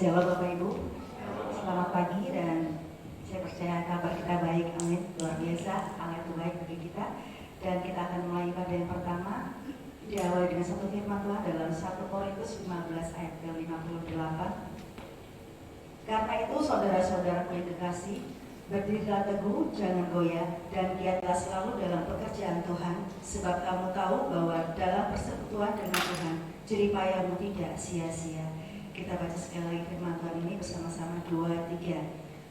Shalom Bapak Ibu, selamat pagi dan saya percaya kabar kita baik, amin, luar biasa, Allah itu baik bagi kita. Dan kita akan mulai ibadah yang pertama, diawali dengan satu firman Tuhan dalam 1 Korintus 15 ayat ke-58. Karena itu saudara-saudaraku yang kekasih, berdirilah teguh, jangan goyah, dan giatlah selalu dalam pekerjaan Tuhan, sebab kamu tahu bahwa dalam persekutuan dengan Tuhan, jerih payahmu tidak sia-sia. Kita baca sekali lagi firman Tuhan ini bersama-sama 2, 3.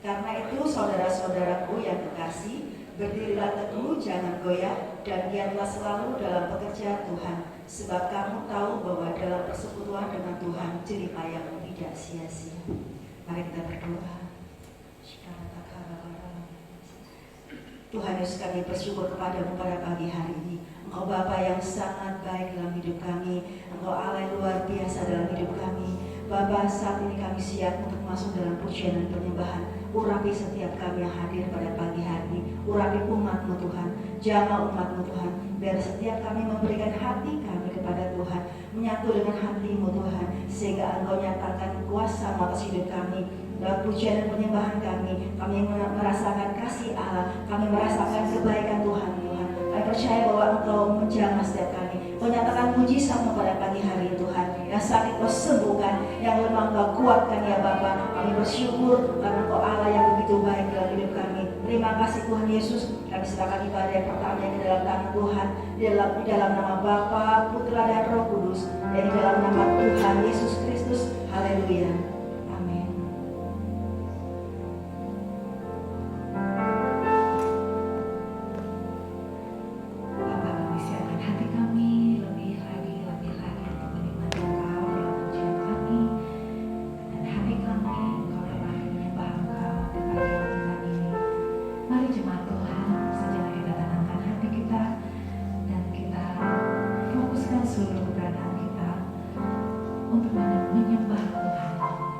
Karena itu saudara-saudaraku yang kekasih, berdirilah teguh, jangan goyah, dan giatlah selalu dalam pekerjaan Tuhan, sebab kamu tahu bahwa dalam persekutuan dengan Tuhan, jerih payahmu tidak sia-sia. Mari kita berdoa. Tuhan Yesus, kami bersyukur kepadamu pada pagi hari ini. Engkau Bapa yang sangat baik dalam hidup kami. Engkau Allah yang luar biasa dalam hidup kami. Bapa, saat ini kami siap untuk masuk dalam pujian dan penyembahan. Urapi setiap kami yang hadir pada pagi hari ini. Urapi umat-Mu Tuhan. Jaga umat-Mu Tuhan. Biar setiap kami memberikan hati kami kepada Tuhan. Menyatu dengan hati-Mu Tuhan. Sehingga Engkau nyatakan kuasa atas hidup kami. Dalam pujian dan penyembahan kami merasakan kasih Allah, kami merasakan kebaikan Tuhan. Kami percaya bahwa Engkau menjamah setiap kami. Kau nyatakan mujizat-Mu pada pagi hari ini Tuhan. Yang sakit Kau sembuhkan, yang lemah Kau kuatkan ya Bapa. Kami bersyukur karena Engkau Allah yang begitu baik dalam hidup kami. Terima kasih Tuhan Yesus. Kami serahkan ibadah yang pertama ini dalam tangan Tuhan, di dalam nama Bapa, Putra dan Roh Kudus, dan di dalam nama Tuhan Yesus Kristus. Haleluya. Seluruh keberadaan kita untuk menyembah Tuhan.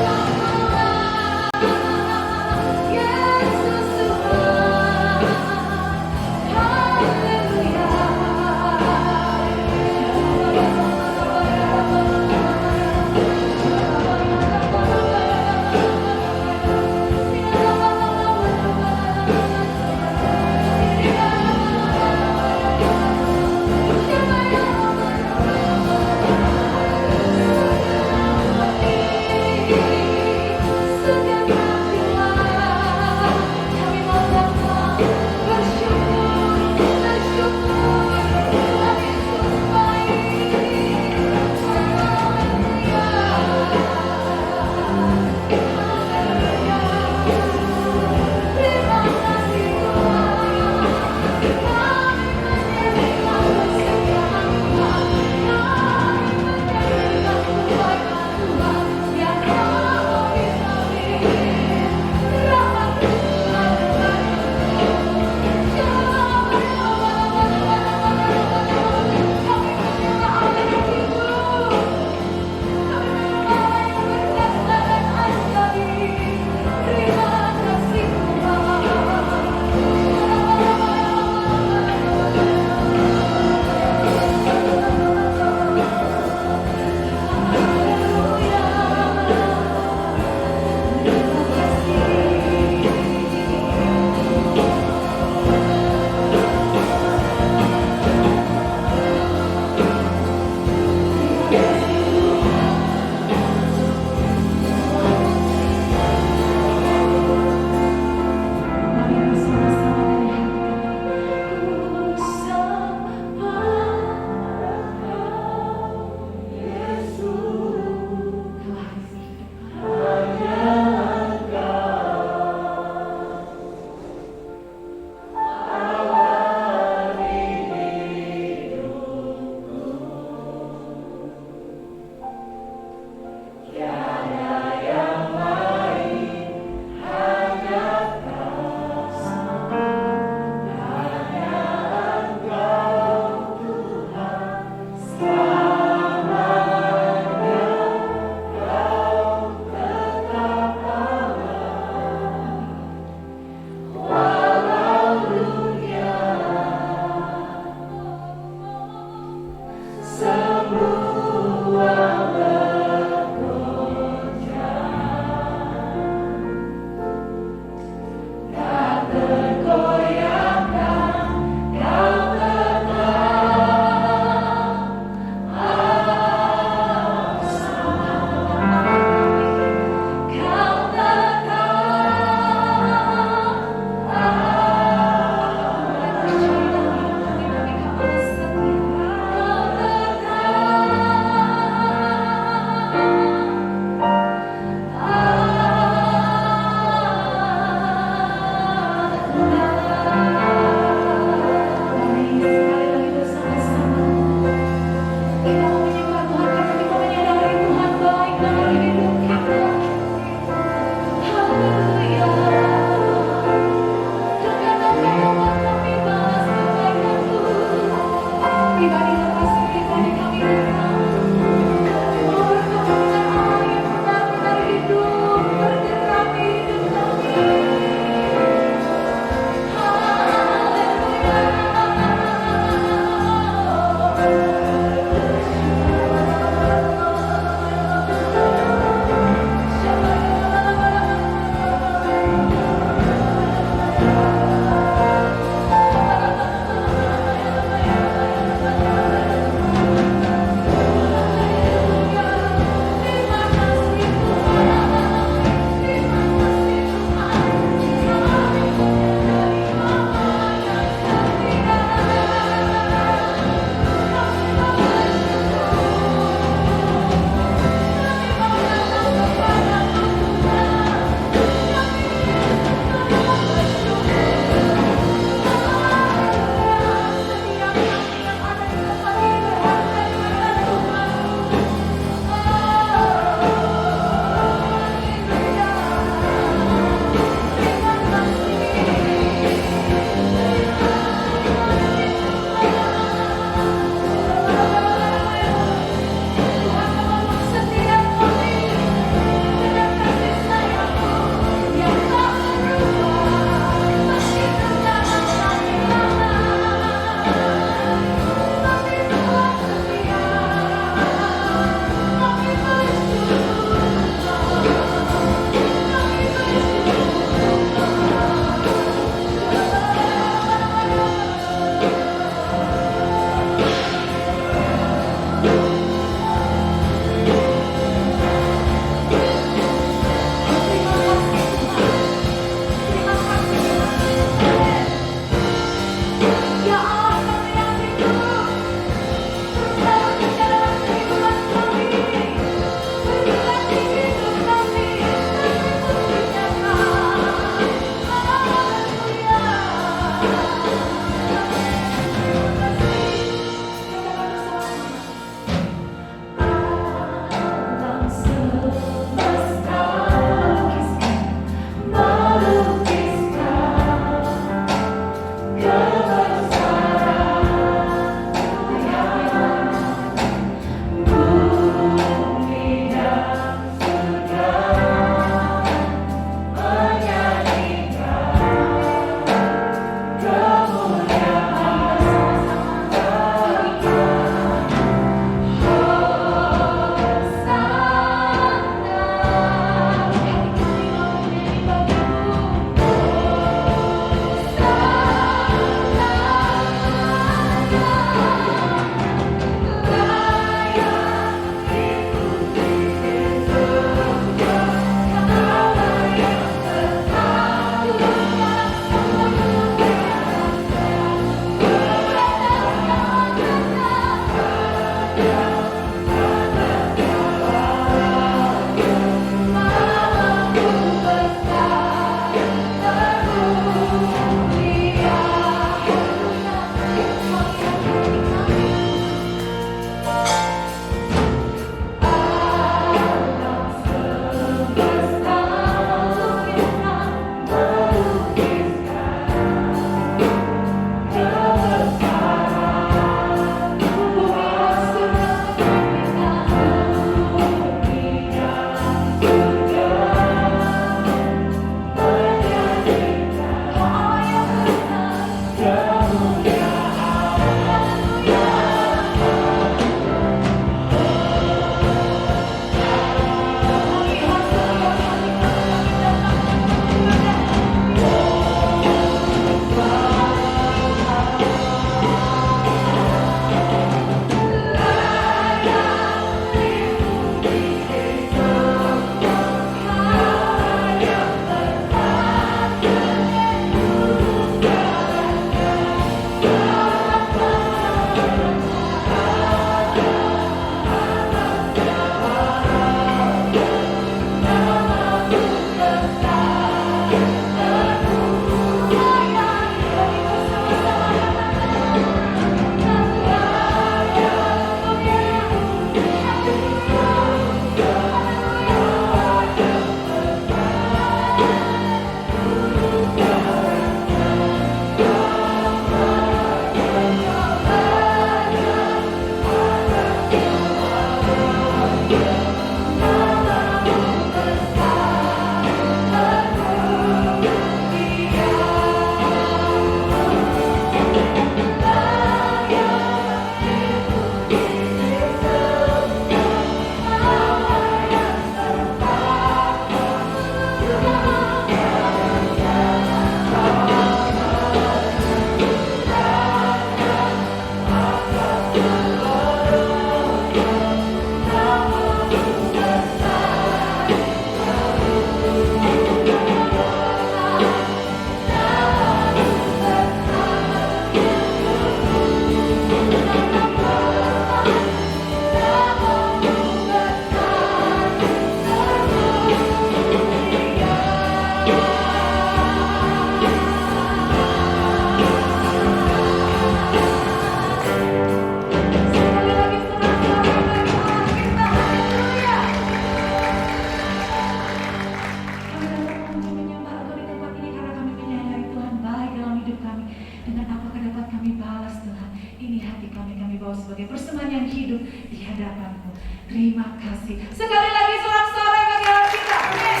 hidup di hadapan-Mu. Terima kasih. Sekali lagi sorak-sorai bagi Allah kita. Amin.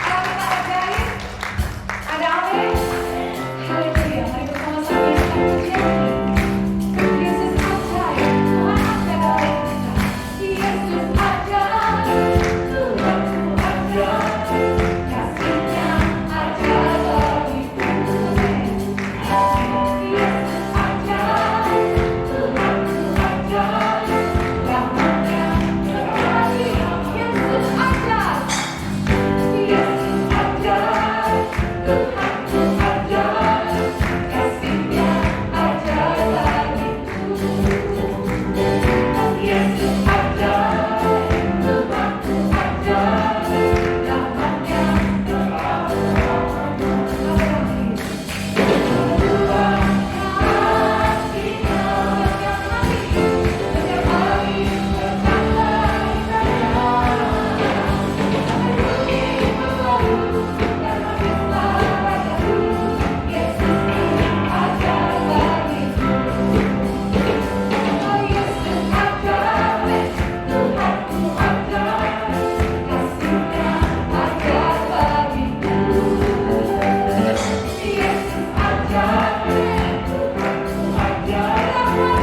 Allah kita ajaib. Ada amin. Haleluya. Mari bersama-sama kita pujian ini. Yesus ajaib. Tuhan ajaib dalam hidup kita. Yesus ajaib. Tuhanku ajaib. Kasih-Nya ajaib bagiku. Yesus ajaib. Tuhanku ajaib. Rahmat-Nya terkasih. Yesus ajaib. Yesus ajaib. Tuhanku ajaib. Kasih-Nya ajaib bagiku. Yesus ajaib.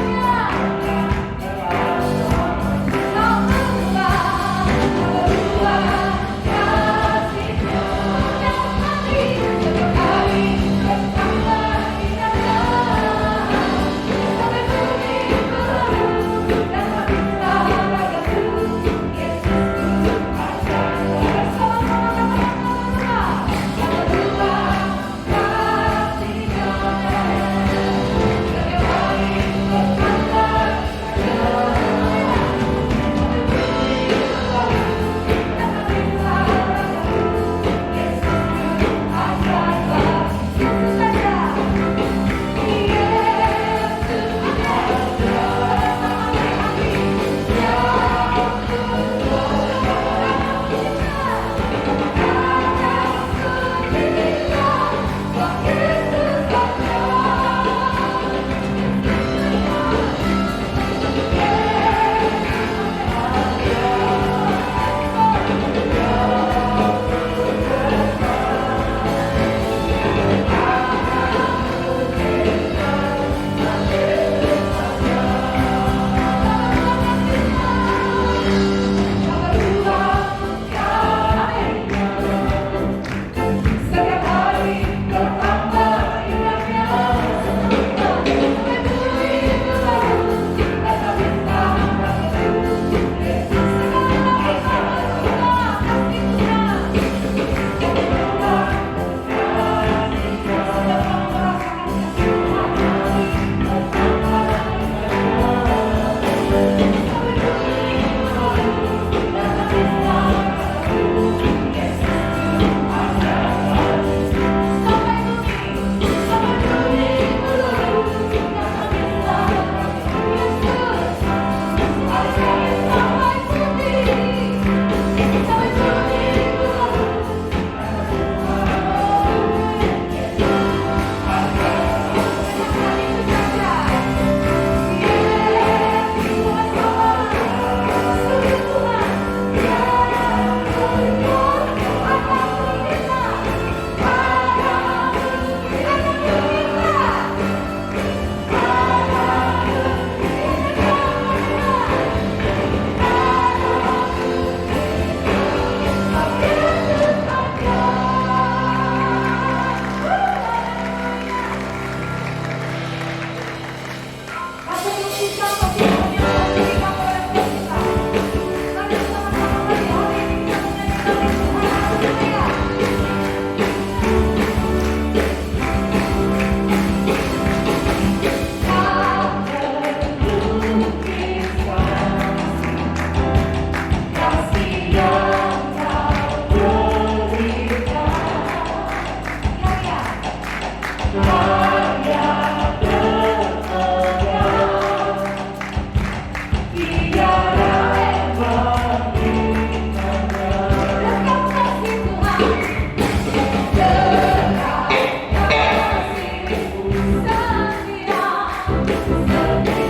Tuhanku ajaib.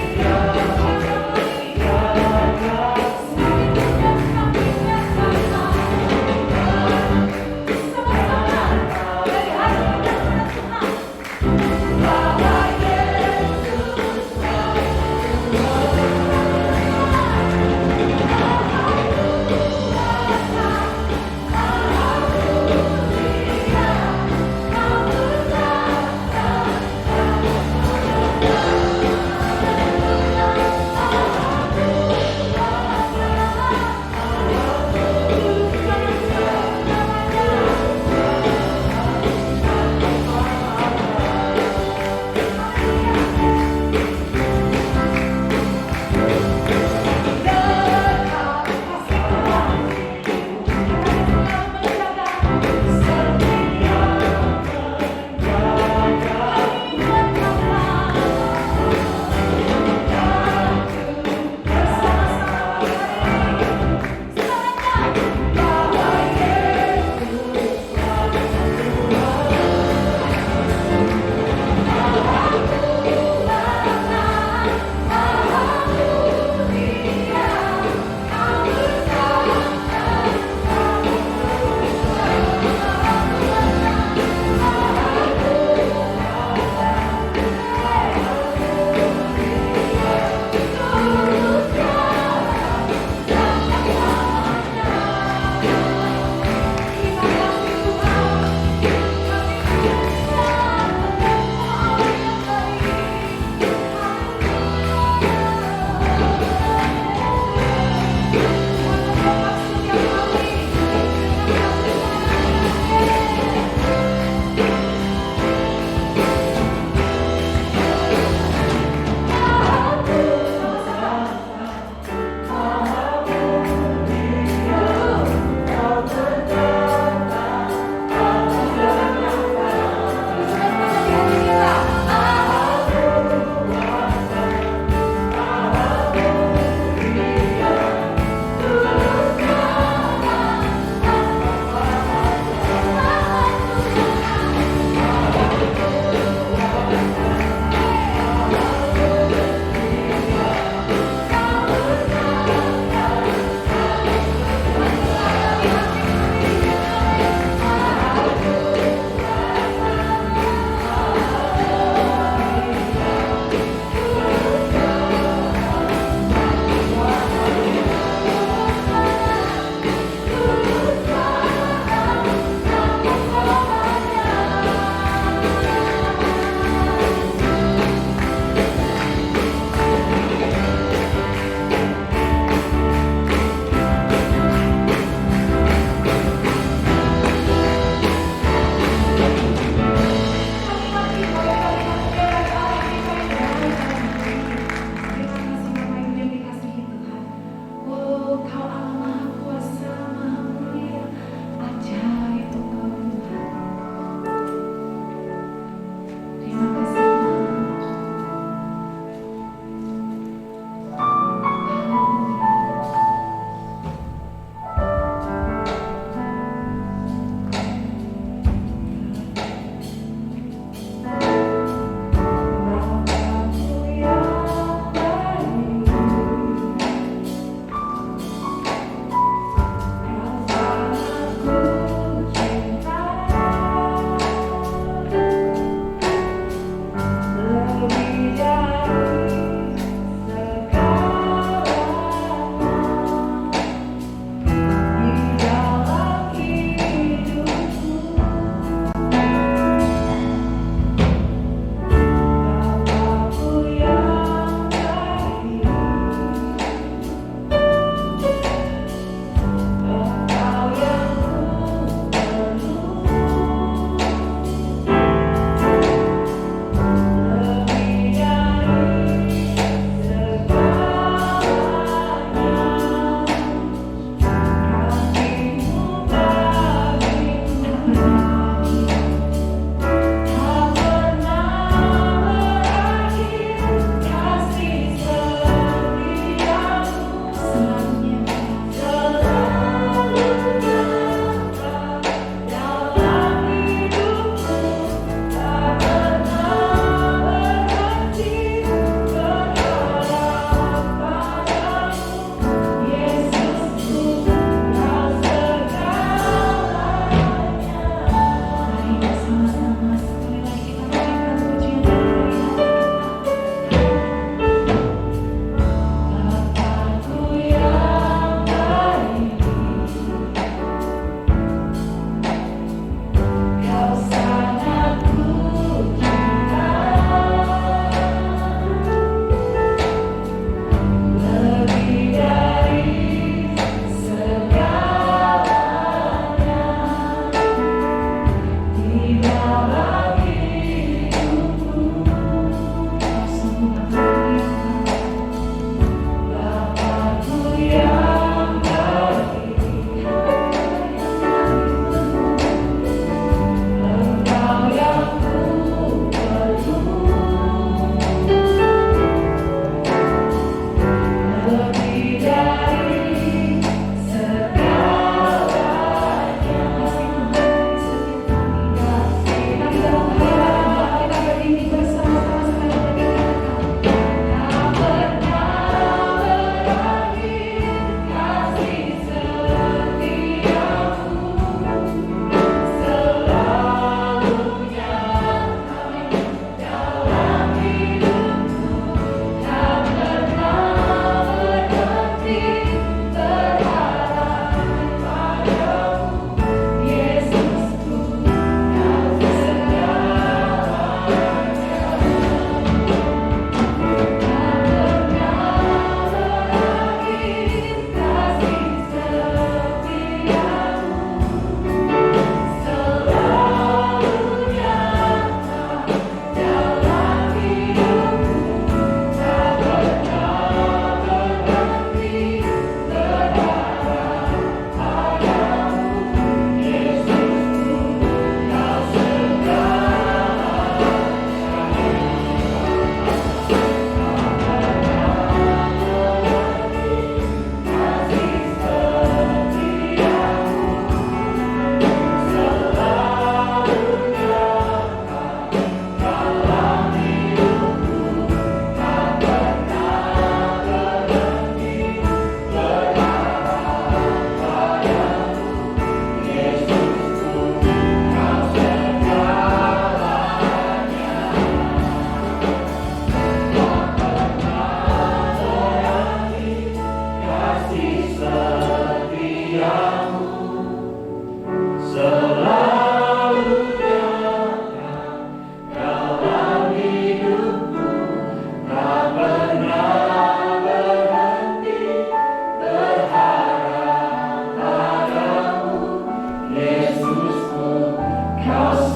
Rahmat-Nya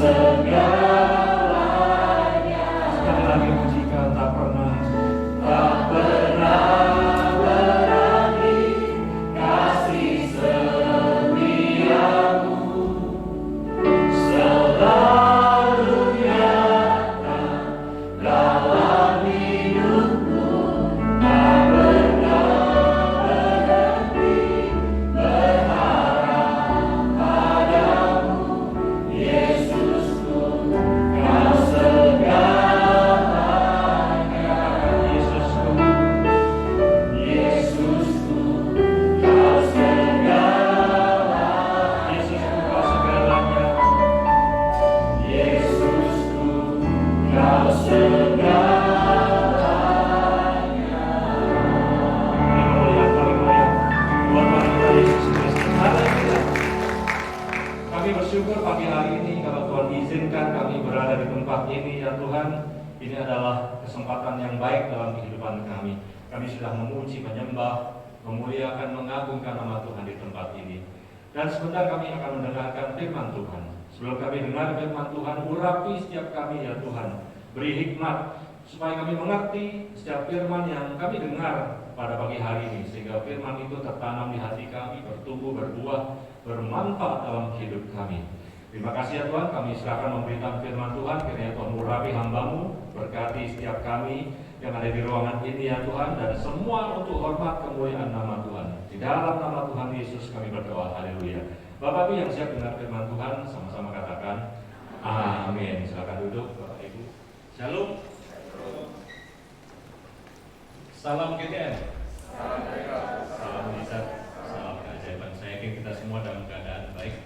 Sekali lagi pujikan tak pernah berhenti kasih setiamu selalu nyata dalam hidupku, tak pernah berhenti berharap padamu, Yesusku, kau segalanya. Yesusku, Yesusku, kau segalanya. Yesusku, kau segalanya. Yesusku, kau segalanya. Ini kemuliaan paling mulia buat wanita Yesus Kristus. Haleluya. Kami bersyukur pagi hari ini kalau Tuhan izinkan kami berada di tempat ini, ya Tuhan. Ini adalah kesempatan yang baik dalam kehidupan kami. Kami sudah memuji, menyembah, memuliakan, mengagungkan nama Tuhan di tempat ini. Dan sebentar kami akan mendengarkan firman Tuhan. Sebelum kami dengar firman Tuhan, urapi setiap kami, ya Tuhan. Beri hikmat supaya kami mengerti setiap firman yang kami dengar pada pagi hari ini, sehingga firman itu tertanam di hati kami, bertumbuh, berbuah, bermanfaat dalam hidup kami. Terima kasih ya Tuhan, kami serahkan memberitakan firman Tuhan. Kiranya Tuhan urapi hamba-Mu, berkati setiap kami yang ada di ruangan ini ya Tuhan, dan semua untuk hormat kemuliaan nama Tuhan. Di dalam nama Tuhan Yesus kami berdoa, haleluya. Bapak Ibu yang siap dengar firman Tuhan, sama-sama katakan amin. Silakan duduk Bapak Ibu. Shalom. Salam GTM. Salam Nisa. Salam keajaiban. Saya yakin kita semua dalam keadaan baik,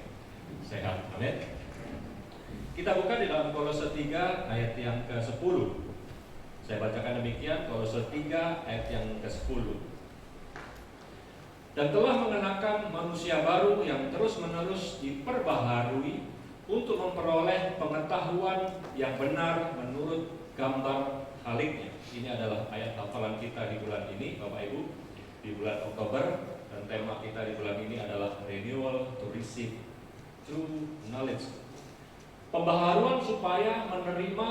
sehat. Amin. Kita buka di dalam Kolose 3 ayat yang ke-10. Saya bacakan demikian, Kolose 3 ayat yang ke-10. Dan telah mengenakan manusia baru yang terus-menerus diperbaharui untuk memperoleh pengetahuan yang benar menurut gambar Khaliknya. Ini adalah ayat hafalan kita di bulan ini, Bapak Ibu, di bulan Oktober, dan tema kita di bulan ini adalah Renewal to Receive True Knowledge. Pembaharuan supaya menerima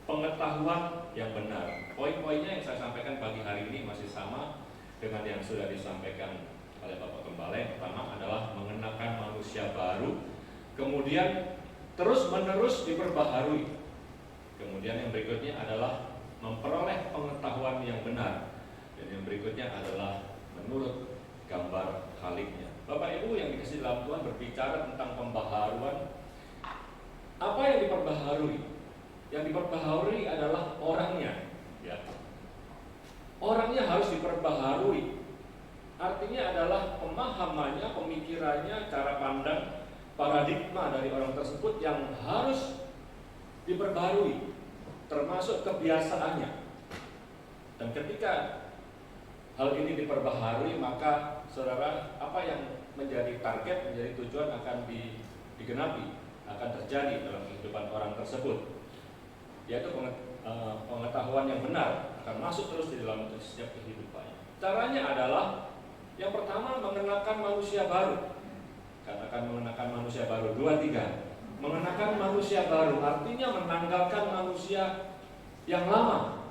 pengetahuan yang benar. Poin-poinnya yang saya sampaikan pagi hari ini masih sama dengan yang sudah disampaikan oleh Bapak Gembala. Yang pertama adalah mengenakan manusia baru, kemudian terus-menerus diperbaharui. Kemudian yang berikutnya adalah memperoleh pengetahuan yang benar, dan yang berikutnya adalah menurut gambar Khaliknya. Bapak Ibu yang dikasihi dalam Tuhan, berbicara tentang pembaharuan. Apa yang diperbaharui? Yang diperbaharui adalah orangnya, ya. Orangnya harus diperbaharui. Artinya adalah pemahamannya, pemikirannya, cara pandang, paradigma dari orang tersebut yang harus diperbaharui, termasuk kebiasaannya. Dan ketika hal ini diperbaharui, maka saudara, apa yang menjadi target, menjadi tujuan akan digenapi, akan terjadi dalam kehidupan orang tersebut, yaitu pengetahuan yang benar akan masuk terus di dalam setiap kehidupannya. Caranya adalah yang pertama, mengenakan manusia baru. Katakan mengenakan manusia baru. 2, 3. Mengenakan manusia baru artinya menanggalkan manusia yang lama.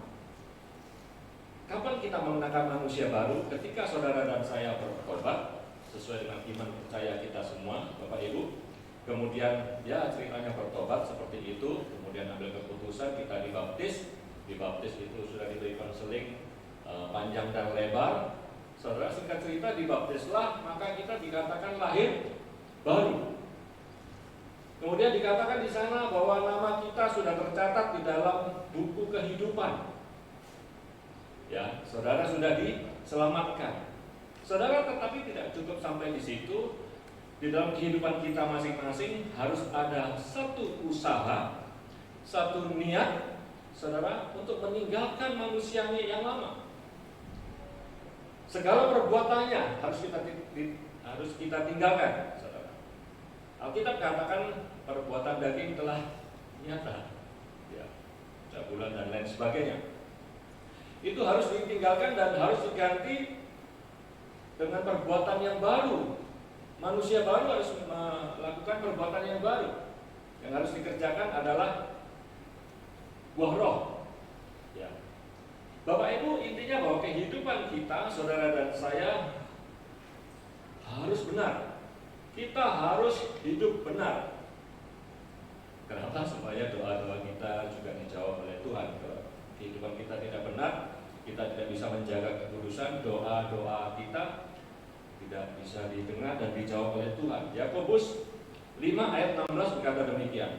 Kapan kita mengenakan manusia baru? Ketika saudara dan saya bertobat sesuai dengan iman percaya kita semua, Bapak Ibu. Kemudian ya ceritanya bertobat seperti itu, kemudian ambil keputusan, kita dibaptis. Dibaptis itu sudah diberi konseling panjang dan lebar. Saudara, singkat cerita dibaptislah, maka kita dikatakan lahir baru. Kemudian dikatakan di sana bahwa nama kita sudah tercatat di dalam buku kehidupan. Ya, saudara sudah diselamatkan. Saudara, tetapi tidak cukup sampai di situ. Di dalam kehidupan kita masing-masing harus ada satu usaha, satu niat, saudara, untuk meninggalkan manusianya yang lama. Segala perbuatannya harus kita tinggalkan, saudara. Alkitab katakan perbuatan daging telah nyata, ya, cabulan dan lain sebagainya. Itu harus ditinggalkan dan harus diganti dengan perbuatan yang baru. Manusia baru harus melakukan perbuatan yang baru. Yang harus dikerjakan adalah buah roh. Ya. Bapak Ibu, intinya bahwa kehidupan kita, saudara dan saya, harus benar. Kita harus hidup benar. Kenapa? Supaya doa-doa kita juga dijawab oleh Tuhan. Kalau kehidupan kita tidak benar, kita tidak bisa menjaga kekudusan, doa-doa kita tidak bisa didengar dan dijawab oleh Tuhan. Yakobus 5 ayat 16 berkata demikian.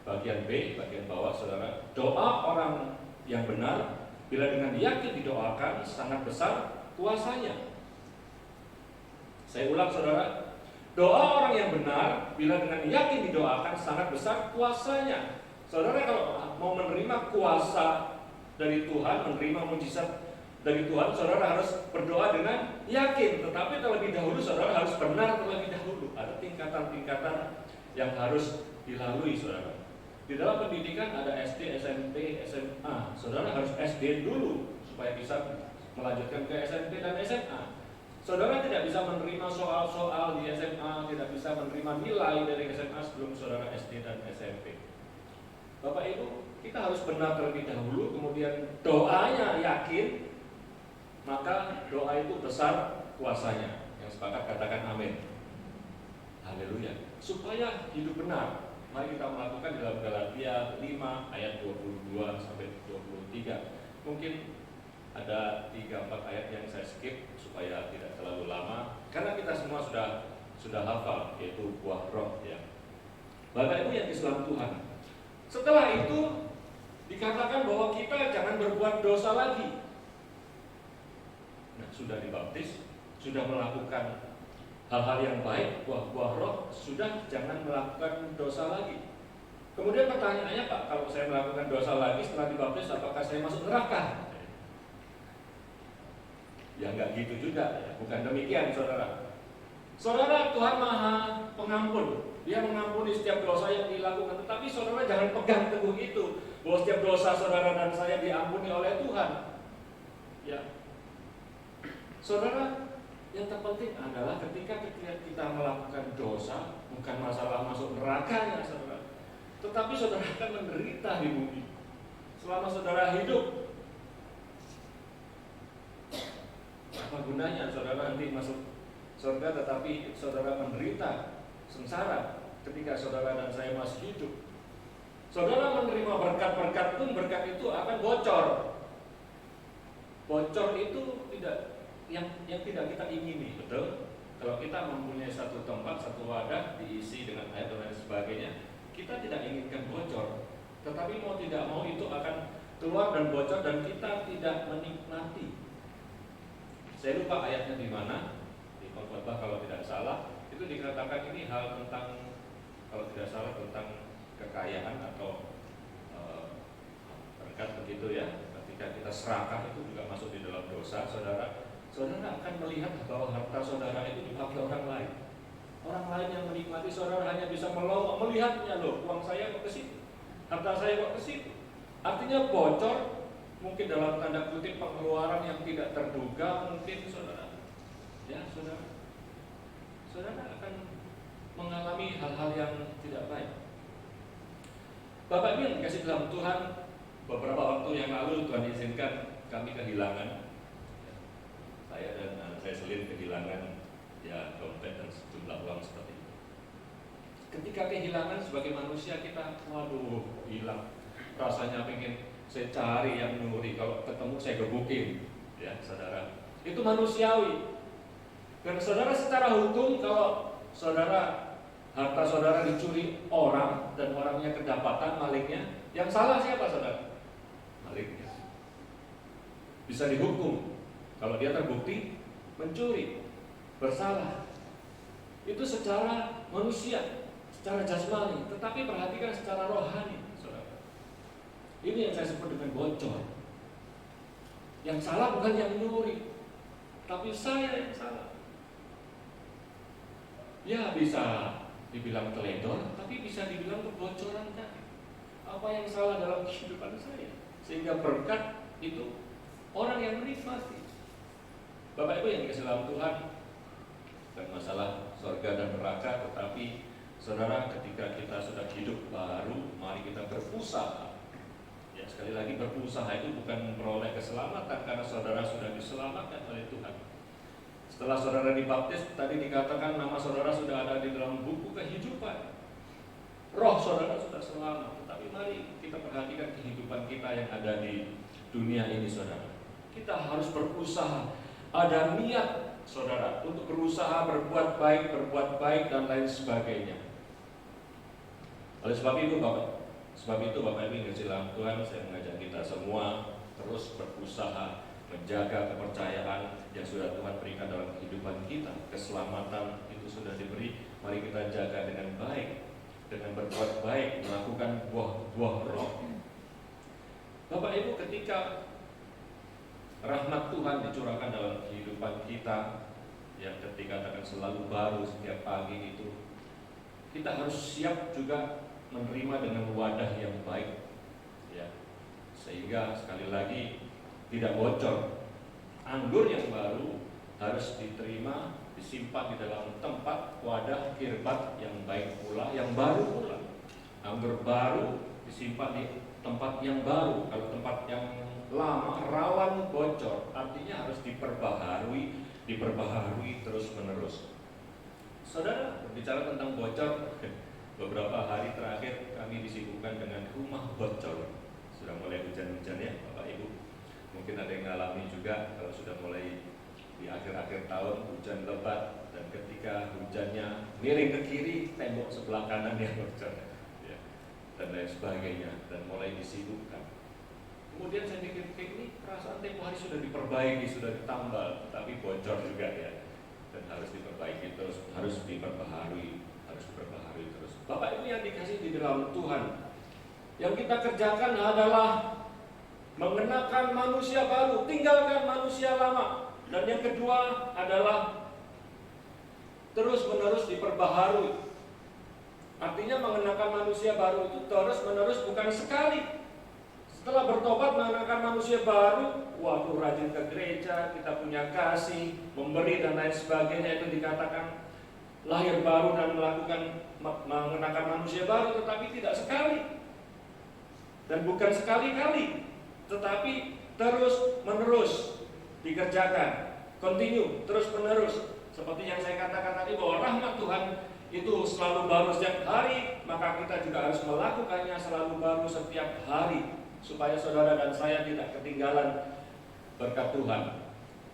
Bagian B, bagian bawah, saudara. Doa orang yang benar, bila dengan yakin didoakan, sangat besar kuasanya. Saya ulang, saudara. Doa orang yang benar, bila dengan yakin didoakan, sangat besar kuasanya. Saudara, kalau mau menerima kuasa dari Tuhan, menerima mujizat dari Tuhan, saudara harus berdoa dengan yakin. Tetapi terlebih dahulu, saudara harus benar terlebih dahulu. Ada tingkatan-tingkatan yang harus dilalui, saudara. Di dalam pendidikan ada SD, SMP, SMA. Saudara harus SD dulu supaya bisa melanjutkan ke SMP dan SMA. Saudara tidak bisa menerima soal-soal di SMA, tidak bisa menerima nilai dari SMA sebelum saudara SD dan SMP. Bapak Ibu, kita harus benar terlebih dahulu, kemudian doanya yakin, maka doa itu besar kuasanya. Yang sepakat katakan amin. Haleluya. Supaya hidup benar, mari kita melakukan dalam Galatia 5 ayat 22 sampai 23. Mungkin ada 3-4 ayat yang saya skip supaya tidak terlalu lama, karena kita semua sudah hafal, yaitu buah roh ya. Bapak Ibu yang di dalam Tuhan, setelah itu dikatakan bahwa kita jangan berbuat dosa lagi. Nah, sudah dibaptis, sudah melakukan hal-hal yang baik, buah-buah roh, sudah jangan melakukan dosa lagi. Kemudian pertanyaannya, Pak, kalau saya melakukan dosa lagi setelah dibaptis, apakah saya masuk neraka? Ya enggak gitu juga, ya. Bukan demikian, saudara. Saudara, Tuhan Maha Pengampun. Dia mengampuni setiap dosa yang dilakukan. Tetapi saudara jangan pegang teguh itu, bahwa setiap dosa saudara dan saya diampuni oleh Tuhan. Ya, saudara, yang terpenting adalah ketika kita melakukan dosa, bukan masalah masuk nerakanya, saudara. Tetapi saudara akan menderita di bumi selama saudara hidup. Apa gunanya saudara nanti masuk surga tetapi saudara menderita sengsara ketika saudara dan saya masih hidup? Saudara menerima berkat-berkat pun, berkat itu akan bocor. Bocor itu tidak yang tidak kita ingini, betul? Kalau kita mempunyai satu tempat, satu wadah diisi dengan air dan lain sebagainya, kita tidak inginkan bocor. Tetapi mau tidak mau itu akan keluar dan bocor dan kita tidak menikmati. Saya lupa ayatnya di mana, di Khotbah kalau tidak salah, itu dikatakan ini hal tentang, kalau tidak salah tentang kekayaan atau berkat begitu ya. Ketika kita serakah itu juga masuk di dalam dosa, saudara. Saudara akan melihat bahwa harta saudara itu dipakai orang lain. Orang lain yang menikmati, saudara hanya bisa melongok melihatnya, loh, uang saya kok ke situ, harta saya kok ke situ. Artinya bocor. Mungkin dalam tanda kutip pengeluaran yang tidak terduga, mungkin saudara, ya saudara akan mengalami hal-hal yang tidak baik. Bapak Ibu yang dikasih dalam Tuhan, beberapa waktu yang lalu Tuhan izinkan kami kehilangan, saya dan anak saya Selin kehilangan ya dompet dan sejumlah uang seperti itu. Ketika kehilangan sebagai manusia kita, waduh hilang, rasanya pengen saya cari yang nyuri, kalau ketemu saya gebukin, ya saudara. Itu manusiawi. Dan saudara secara hukum kalau saudara harta saudara dicuri orang dan orangnya kedapatan malingnya, yang salah siapa saudara? Malingnya. Bisa dihukum kalau dia terbukti mencuri, bersalah. Itu secara manusia, secara jasmani. Tetapi perhatikan secara rohani. Ini yang saya sebut dengan bocor. Yang salah bukan yang nyuri, tapi saya yang salah. Ya bisa dibilang teledor, tapi bisa dibilang kebocoran tadi. Apa yang salah dalam kehidupan saya sehingga berkat itu orang yang menikmati. Bapak Ibu yang dikasih dalam Tuhan, bukan masalah surga dan neraka, tetapi Saudara, ketika kita sudah hidup baru, mari kita berusaha. Ya, sekali lagi berusaha itu bukan memperoleh keselamatan karena saudara sudah diselamatkan oleh Tuhan. Setelah saudara dibaptis, tadi dikatakan nama saudara sudah ada di dalam buku kehidupan. Roh saudara sudah selamat. Tetapi mari kita perhatikan kehidupan kita yang ada di dunia ini, saudara. Kita harus berusaha. Ada niat saudara untuk berusaha berbuat baik dan lain sebagainya. Oleh sebab itu Bapak Ibu yang kasih Tuhan, saya mengajak kita semua terus berusaha menjaga kepercayaan yang sudah Tuhan berikan dalam kehidupan kita. Keselamatan itu sudah diberi, mari kita jaga dengan baik, dengan berbuat baik, melakukan buah-buah roh. Bapak Ibu, ketika rahmat Tuhan dicurahkan dalam kehidupan kita, yang dikatakan selalu baru setiap pagi itu, kita harus siap juga menerima dengan wadah yang baik, ya, sehingga sekali lagi tidak bocor. Anggur yang baru harus diterima, disimpan di dalam tempat wadah kirbat yang baik pula, yang baru pula. Anggur baru disimpan di tempat yang baru. Kalau tempat yang lama rawan bocor, artinya harus diperbaharui terus menerus. Saudara, berbicara tentang bocor, beberapa hari terakhir kami disibukkan dengan rumah bocor. Sudah mulai hujan-hujan ya Bapak Ibu. Mungkin ada yang mengalami juga kalau sudah mulai di akhir-akhir tahun hujan lebat, dan ketika hujannya miring ke kiri, tembok sebelah kanan yang bocor, ya, dan lain sebagainya, dan mulai disibukkan. Kemudian saya mikir, ini perasaan tempo hari sudah diperbaiki, sudah ditambal, tapi bocor juga ya, dan harus diperbaiki terus, harus diperbaharui terus. Bapak Ibu yang dikasih di dalam Tuhan, yang kita kerjakan adalah mengenakan manusia baru, tinggalkan manusia lama. Dan yang kedua adalah terus-menerus diperbaharui. Artinya mengenakan manusia baru itu terus-menerus, bukan sekali. Setelah bertobat mengenakan manusia baru, waktu rajin ke gereja, kita punya kasih, memberi dan lain sebagainya, itu dikatakan lahir baru dan mengenakan manusia baru, tetapi tidak sekali. Dan bukan sekali-kali, tetapi terus-menerus dikerjakan, continue, terus-menerus. Seperti yang saya katakan tadi, bahwa rahmat Tuhan itu selalu baru setiap hari, maka kita juga harus melakukannya selalu baru setiap hari, supaya saudara dan saya tidak ketinggalan berkat Tuhan.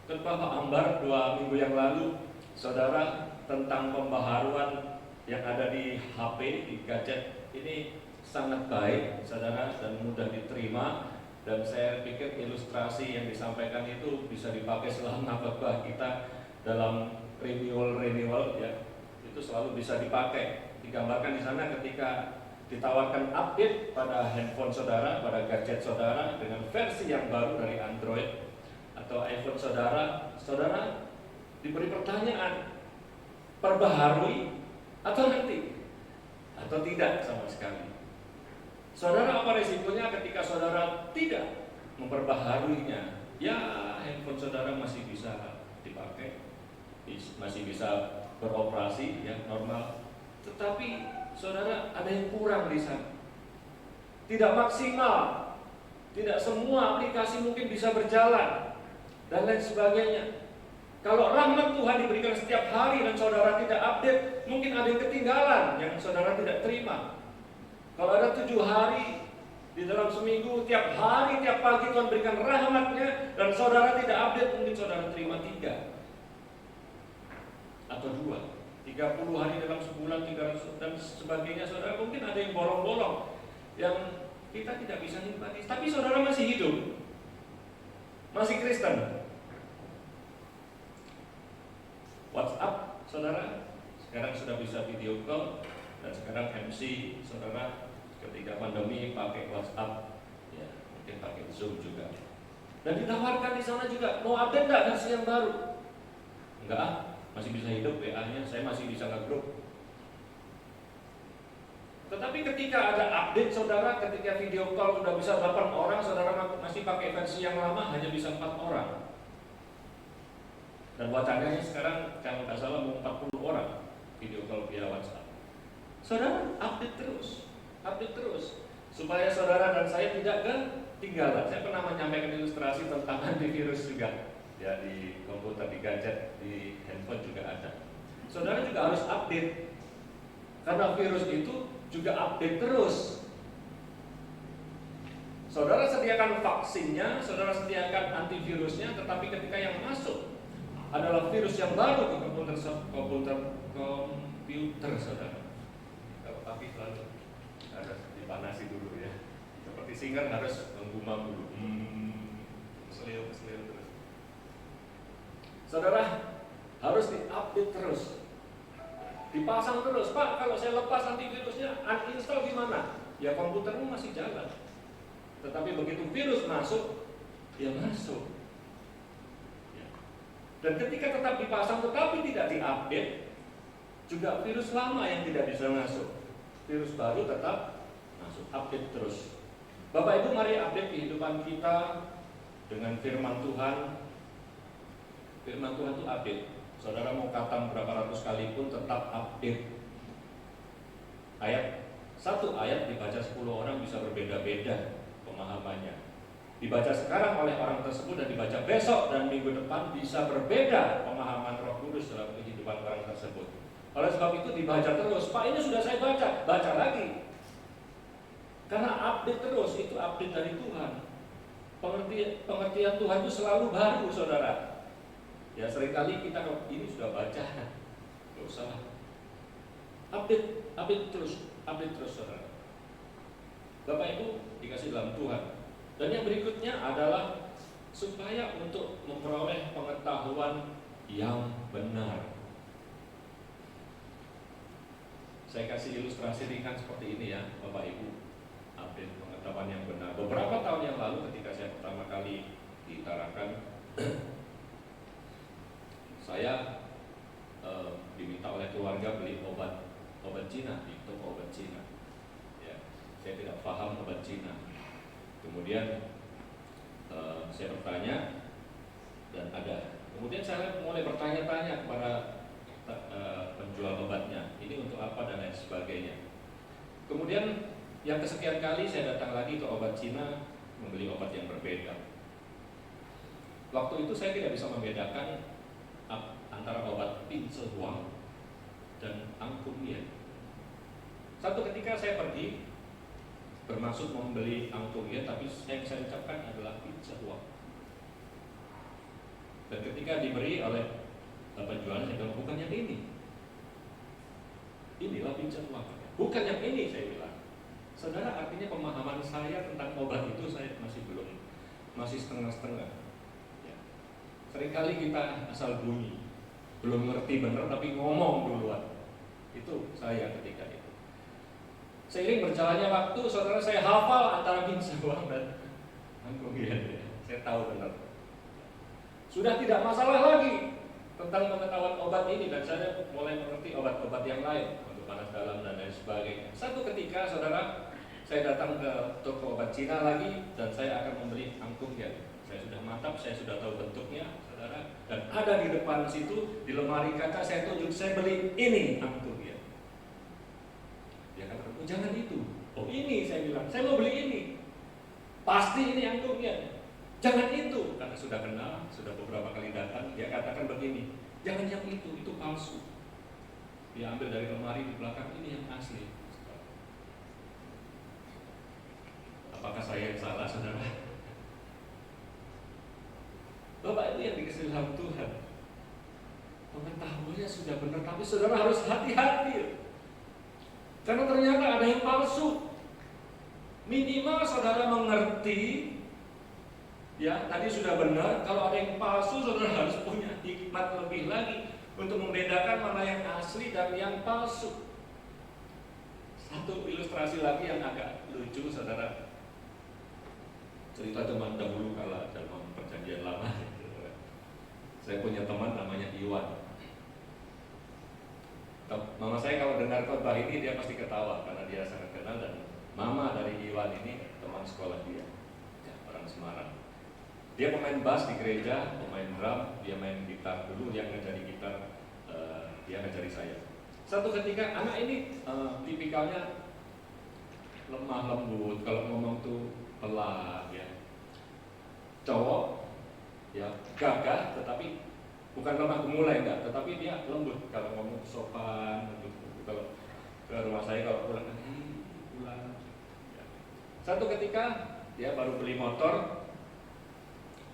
Khotbah Ambar 2 minggu yang lalu, saudara, tentang pembaharuan yang ada di HP, di gadget, ini sangat baik, saudara, dan mudah diterima. Dan saya pikir ilustrasi yang disampaikan itu bisa dipakai selama khotbah kita dalam renewal ya, itu selalu bisa dipakai. Digambarkan di sana ketika ditawarkan update pada handphone saudara, pada gadget saudara dengan versi yang baru dari Android atau iPhone saudara, saudara diberi pertanyaan, perbaharui atau nanti atau tidak sama sekali. Saudara, apa resikonya ketika saudara tidak memperbaharuinya? Ya, handphone saudara masih bisa dipakai, masih bisa beroperasi ya normal, tetapi saudara, ada yang kurang di sana. Tidak maksimal. Tidak semua aplikasi mungkin bisa berjalan dan lain sebagainya. Kalau rahmat Tuhan diberikan setiap hari dan saudara tidak update, mungkin ada yang ketinggalan yang saudara tidak terima. Kalau ada 7 hari di dalam seminggu, tiap hari, tiap pagi Tuhan berikan rahmatnya, dan saudara tidak update, mungkin saudara terima 3 atau 2. 30 hari dalam sebulan, 300 dan sebagainya, saudara, mungkin ada yang bolong-bolong yang kita tidak bisa nikmati. Tapi saudara masih hidup, masih Kristen. WhatsApp, saudara, sekarang sudah bisa video call, dan sekarang MC, saudara, ketika pandemi pakai WhatsApp, ya mungkin pakai Zoom juga. Dan ditawarkan di sana juga, mau update nggak versi yang baru? Enggak, masih bisa hidup WA-nya, saya masih bisa nge-grup. Tetapi ketika ada update saudara, ketika video call sudah bisa 8 orang, saudara masih pakai versi yang lama hanya bisa 4 orang. Dan wacananya sekarang kalau nggak salah mau 40 orang video call via WhatsApp. Saudara update terus, supaya saudara dan saya tidak ketinggalan. Saya pernah menyampaikan ilustrasi tentang antivirus juga, ya, di komputer, di gadget, di handphone juga ada. Saudara juga harus update, karena virus itu juga update terus. Saudara sediakan vaksinnya, saudara sediakan antivirusnya, tetapi ketika yang masuk adalah virus yang baru ke komputer saudara. Kalau tapi lalu harus dipanasi dulu ya. Seperti singer harus menggumam dulu. Selil terus. Saudara harus diupdate terus. Dipasang terus. Pak, kalau saya lepas antivirusnya, uninstall gimana? Ya komputermu masih jalan. Tetapi begitu virus masuk, dia masuk. Dan ketika tetap dipasang tetapi tidak diupdate, juga virus lama yang tidak bisa masuk. Virus baru tetap masuk, update terus. Bapak Ibu, mari update kehidupan kita dengan firman Tuhan. Firman Tuhan itu update. Saudara mau khatam berapa ratus kali pun tetap update. Satu ayat dibaca 10 orang bisa berbeda-beda pemahamannya. Dibaca sekarang oleh orang tersebut dan dibaca besok dan minggu depan bisa berbeda pemahaman Roh Kudus dalam kehidupan orang tersebut. Oleh sebab itu dibaca terus. Pak, ini sudah saya baca lagi. Karena update terus, itu update dari Tuhan. Pengertian Tuhan itu selalu baru, saudara. Ya, seringkali kita kalau ini sudah baca, nggak usah. Update terus, saudara. Bapak Ibu dikasih dalam Tuhan. Dan yang berikutnya adalah supaya untuk memperoleh pengetahuan yang benar. Saya kasih ilustrasi ringan seperti ini ya, Bapak Ibu. Update pengetahuan yang benar. Beberapa tahun yang lalu ketika saya pertama kali di Tarakan, saya diminta oleh keluarga beli obat Cina di toko obat Cina. Ya, saya tidak paham obat Cina. Kemudian saya bertanya dan ada. Kemudian saya mulai bertanya-tanya kepada penjual obatnya, ini untuk apa dan lain sebagainya. Kemudian yang kesekian kali saya datang lagi ke obat Cina membeli obat yang berbeda. Waktu itu saya tidak bisa membedakan antara obat Pincehuang dan Angkungian. Satu ketika saya pergi bermaksud membeli Angkungian, tapi yang saya ucapkan adalah Pincehuang. Dan ketika diberi oleh penjualnya, saya bilang bukan yang ini. Inilah Pincehuang. Bukan yang ini, saya bilang. Saudara, artinya pemahaman saya tentang obat itu saya masih setengah-setengah. Ya. Seringkali kita asal bunyi, belum ngerti benar tapi ngomong duluan. Itu saya ketika itu. Seiring berjalannya waktu, saudara, saya hafal antara Pincehuang dan Angkungian. Saya tahu benar. Sudah tidak masalah lagi tentang pengetahuan obat ini, dan saya mulai mengerti obat-obat yang lain untuk panas dalam dan lain sebagainya. Satu ketika, saudara, saya datang ke toko obat Cina lagi dan saya akan membeli Angkungian. Saya sudah mantap, saya sudah tahu bentuknya, saudara, dan ada di depan situ di lemari kaca saya tunjuk, saya beli ini Angkungian. Dia kata, oh, jangan itu. Oh, ini, saya bilang, saya mau beli ini. Pasti ini Angkungian. Jangan itu, karena sudah kenal, sudah beberapa kali datang. Dia katakan begini, jangan yang itu palsu. Dia ambil dari lemari di belakang, ini yang asli. Apakah saya yang salah, saudara? Bapak itu yang dikasih dalam Tuhan. Pengetahuannya sudah benar, tapi saudara harus hati-hati. Karena ternyata ada yang palsu. Minimal saudara mengerti, ya, tadi sudah benar. Kalau ada yang palsu, saudara harus punya hikmat lebih lagi untuk membedakan mana yang asli dan yang palsu. Satu ilustrasi lagi yang agak lucu, saudara. Cerita zaman dahulu kala dalam perjanjian lama. Saya punya teman namanya Iwan. Mama saya kalau dengar khotbah ini dia pasti ketawa karena dia sangat kenal, dan mama dari Iwan ini teman sekolah dia, ya, orang Semarang. Dia pemain bass di gereja, pemain drum, dia main gitar dulu, dia ngajari gitar, dia ngajari saya. Satu ketika anak ini tipikalnya lemah lembut, kalau ngomong tuh pelan ya. Cowok ya gagah, tetapi bukan lemah gemulai enggak, tetapi dia lembut kalau ngomong sopan. Kalau ke rumah saya kalau pulang, pulang. Ya. Satu ketika dia baru beli motor,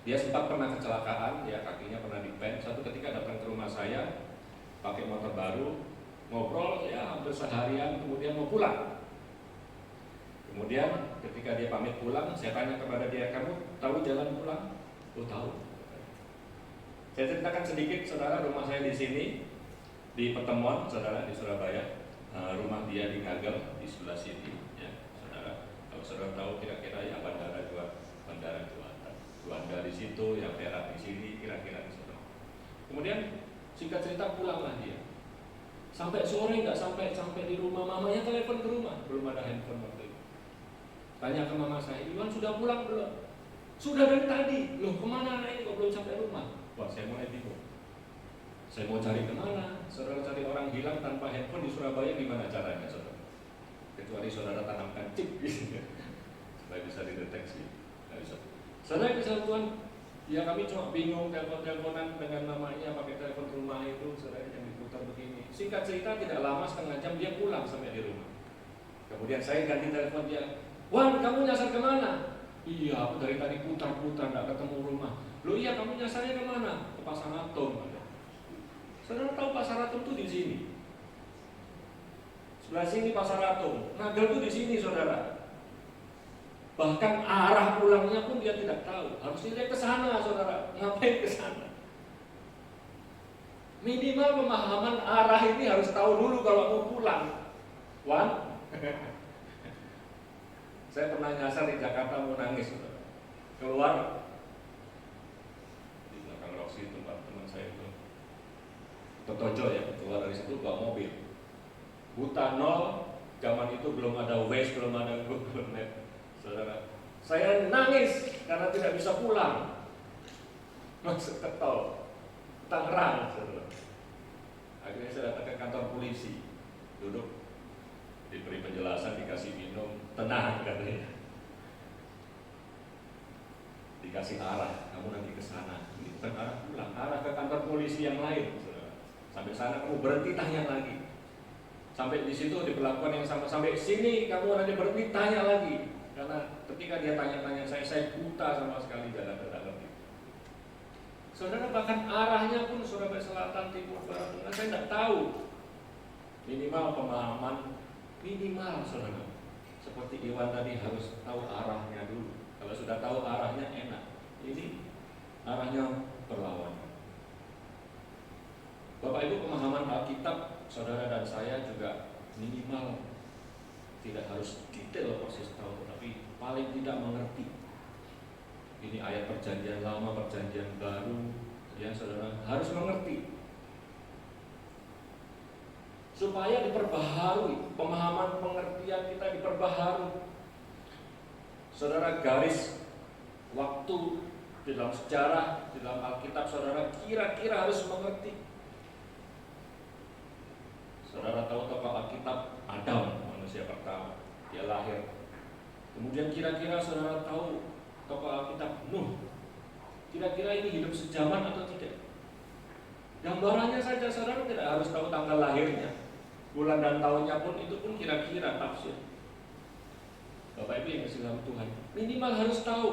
dia sempat pernah kecelakaan, ya kakinya pernah dipen. Satu ketika datang ke rumah saya, pakai motor baru, ngobrol ya hampir seharian, kemudian mau pulang. Kemudian ketika dia pamit pulang, saya tanya kepada dia, kamu tahu jalan pulang? Oh tahu. Saya ceritakan sedikit, saudara, rumah saya di sini, di Pertemuan, saudara, di Surabaya. Rumah dia di Ngagel, di sebelah sini, ya, saudara. Kalau saudara tahu kira-kira ya Bandara Juanda di situ, yang Perak di sini, kira-kira di situ. Kemudian singkat cerita pulanglah dia. Sampai sore nggak sampai di rumah, mamanya telepon ke rumah, belum ada handphone waktu itu. Tanya ke mama saya, Iwan sudah pulang belum? Sudah dari tadi. Loh kemana anak ini kok belum sampai rumah? Wah saya mulai bingung. Saya mau cari kemana? Saudara cari orang hilang tanpa handphone di Surabaya gimana caranya, saudara? Kecuali saudara tanamkan chip gitu, supaya bisa dideteksi. Nggak bisa. Saudara kesatuan, ya kami cuma bingung teleponan dengan namanya pakai telepon rumah itu, saudara yang diputar begini. Singkat cerita tidak lama setengah jam dia pulang sampai di rumah. Kemudian saya ganti telepon dia, Wan kamu nyasar kemana? Iya aku dari tadi putar-putar nggak ketemu rumah. Loh iya kamu nyasarnya kemana? Ke Pasar Atom. Saudara tahu Pasar Atom itu di sini. Sebelah sini Pasar Atom. Ngagel itu di sini, saudara. Bahkan arah pulangnya pun dia tidak tahu. Harusnya dia ke sana, saudara. Ngapain ke sana? Minimal pemahaman arah ini harus tahu dulu kalau mau pulang. Wan, saya pernah nyasar di Jakarta mau nangis, saudara. Keluar di belakang Roxy tempat teman saya itu. Totojo ya, keluar dari situ bawa mobil. Buta nol, zaman itu belum ada Waze, belum ada Google Map. Saudara, saya nangis karena tidak bisa pulang. Masuk ke tol Tangerang, saudara. Akhirnya saya datang ke kantor polisi, duduk, diberi penjelasan, dikasih minum, tenang katanya. Dikasih arah, kamu nanti ke sana. Ini bukan arah pulang, arah ke kantor polisi yang lain, saudara. Sampai sana kamu berhenti tanya lagi. Sampai di situ diperlakukan yang sama. Sampai sini kamu nanti berhenti tanya lagi. Karena ketika dia tanya-tanya saya buta sama sekali jalan ke dalam itu. Saudara bahkan arahnya pun Surabaya Selatan, Timur, Barat, Tengah saya tidak tahu. Minimal pemahaman, minimal saudara. Seperti Iwan tadi harus tahu arahnya dulu. Kalau sudah tahu arahnya enak. Ini arahnya berlawanan. Bapak Ibu, pemahaman Alkitab saudara dan saya juga minimal tidak harus detail persis tahu, tapi paling tidak mengerti. Ini ayat perjanjian lama, perjanjian baru, ya saudara harus mengerti. Supaya diperbaharui, pemahaman pengertian kita diperbaharui. Saudara garis waktu di dalam sejarah, di dalam Alkitab saudara kira-kira harus mengerti. Saudara tahu tokoh Alkitab Adam, manusia pertama, dia lahir. Kemudian kira-kira saudara tahu tokoh Alkitab Nuh. Kira-kira ini hidup sejaman atau tidak? Gambarannya saja saudara tidak harus tahu tanggal lahirnya. Bulan dan tahunnya pun itu pun kira-kira tafsir. Bapak Ibu yang kasih dalam Tuhan, minimal harus tahu.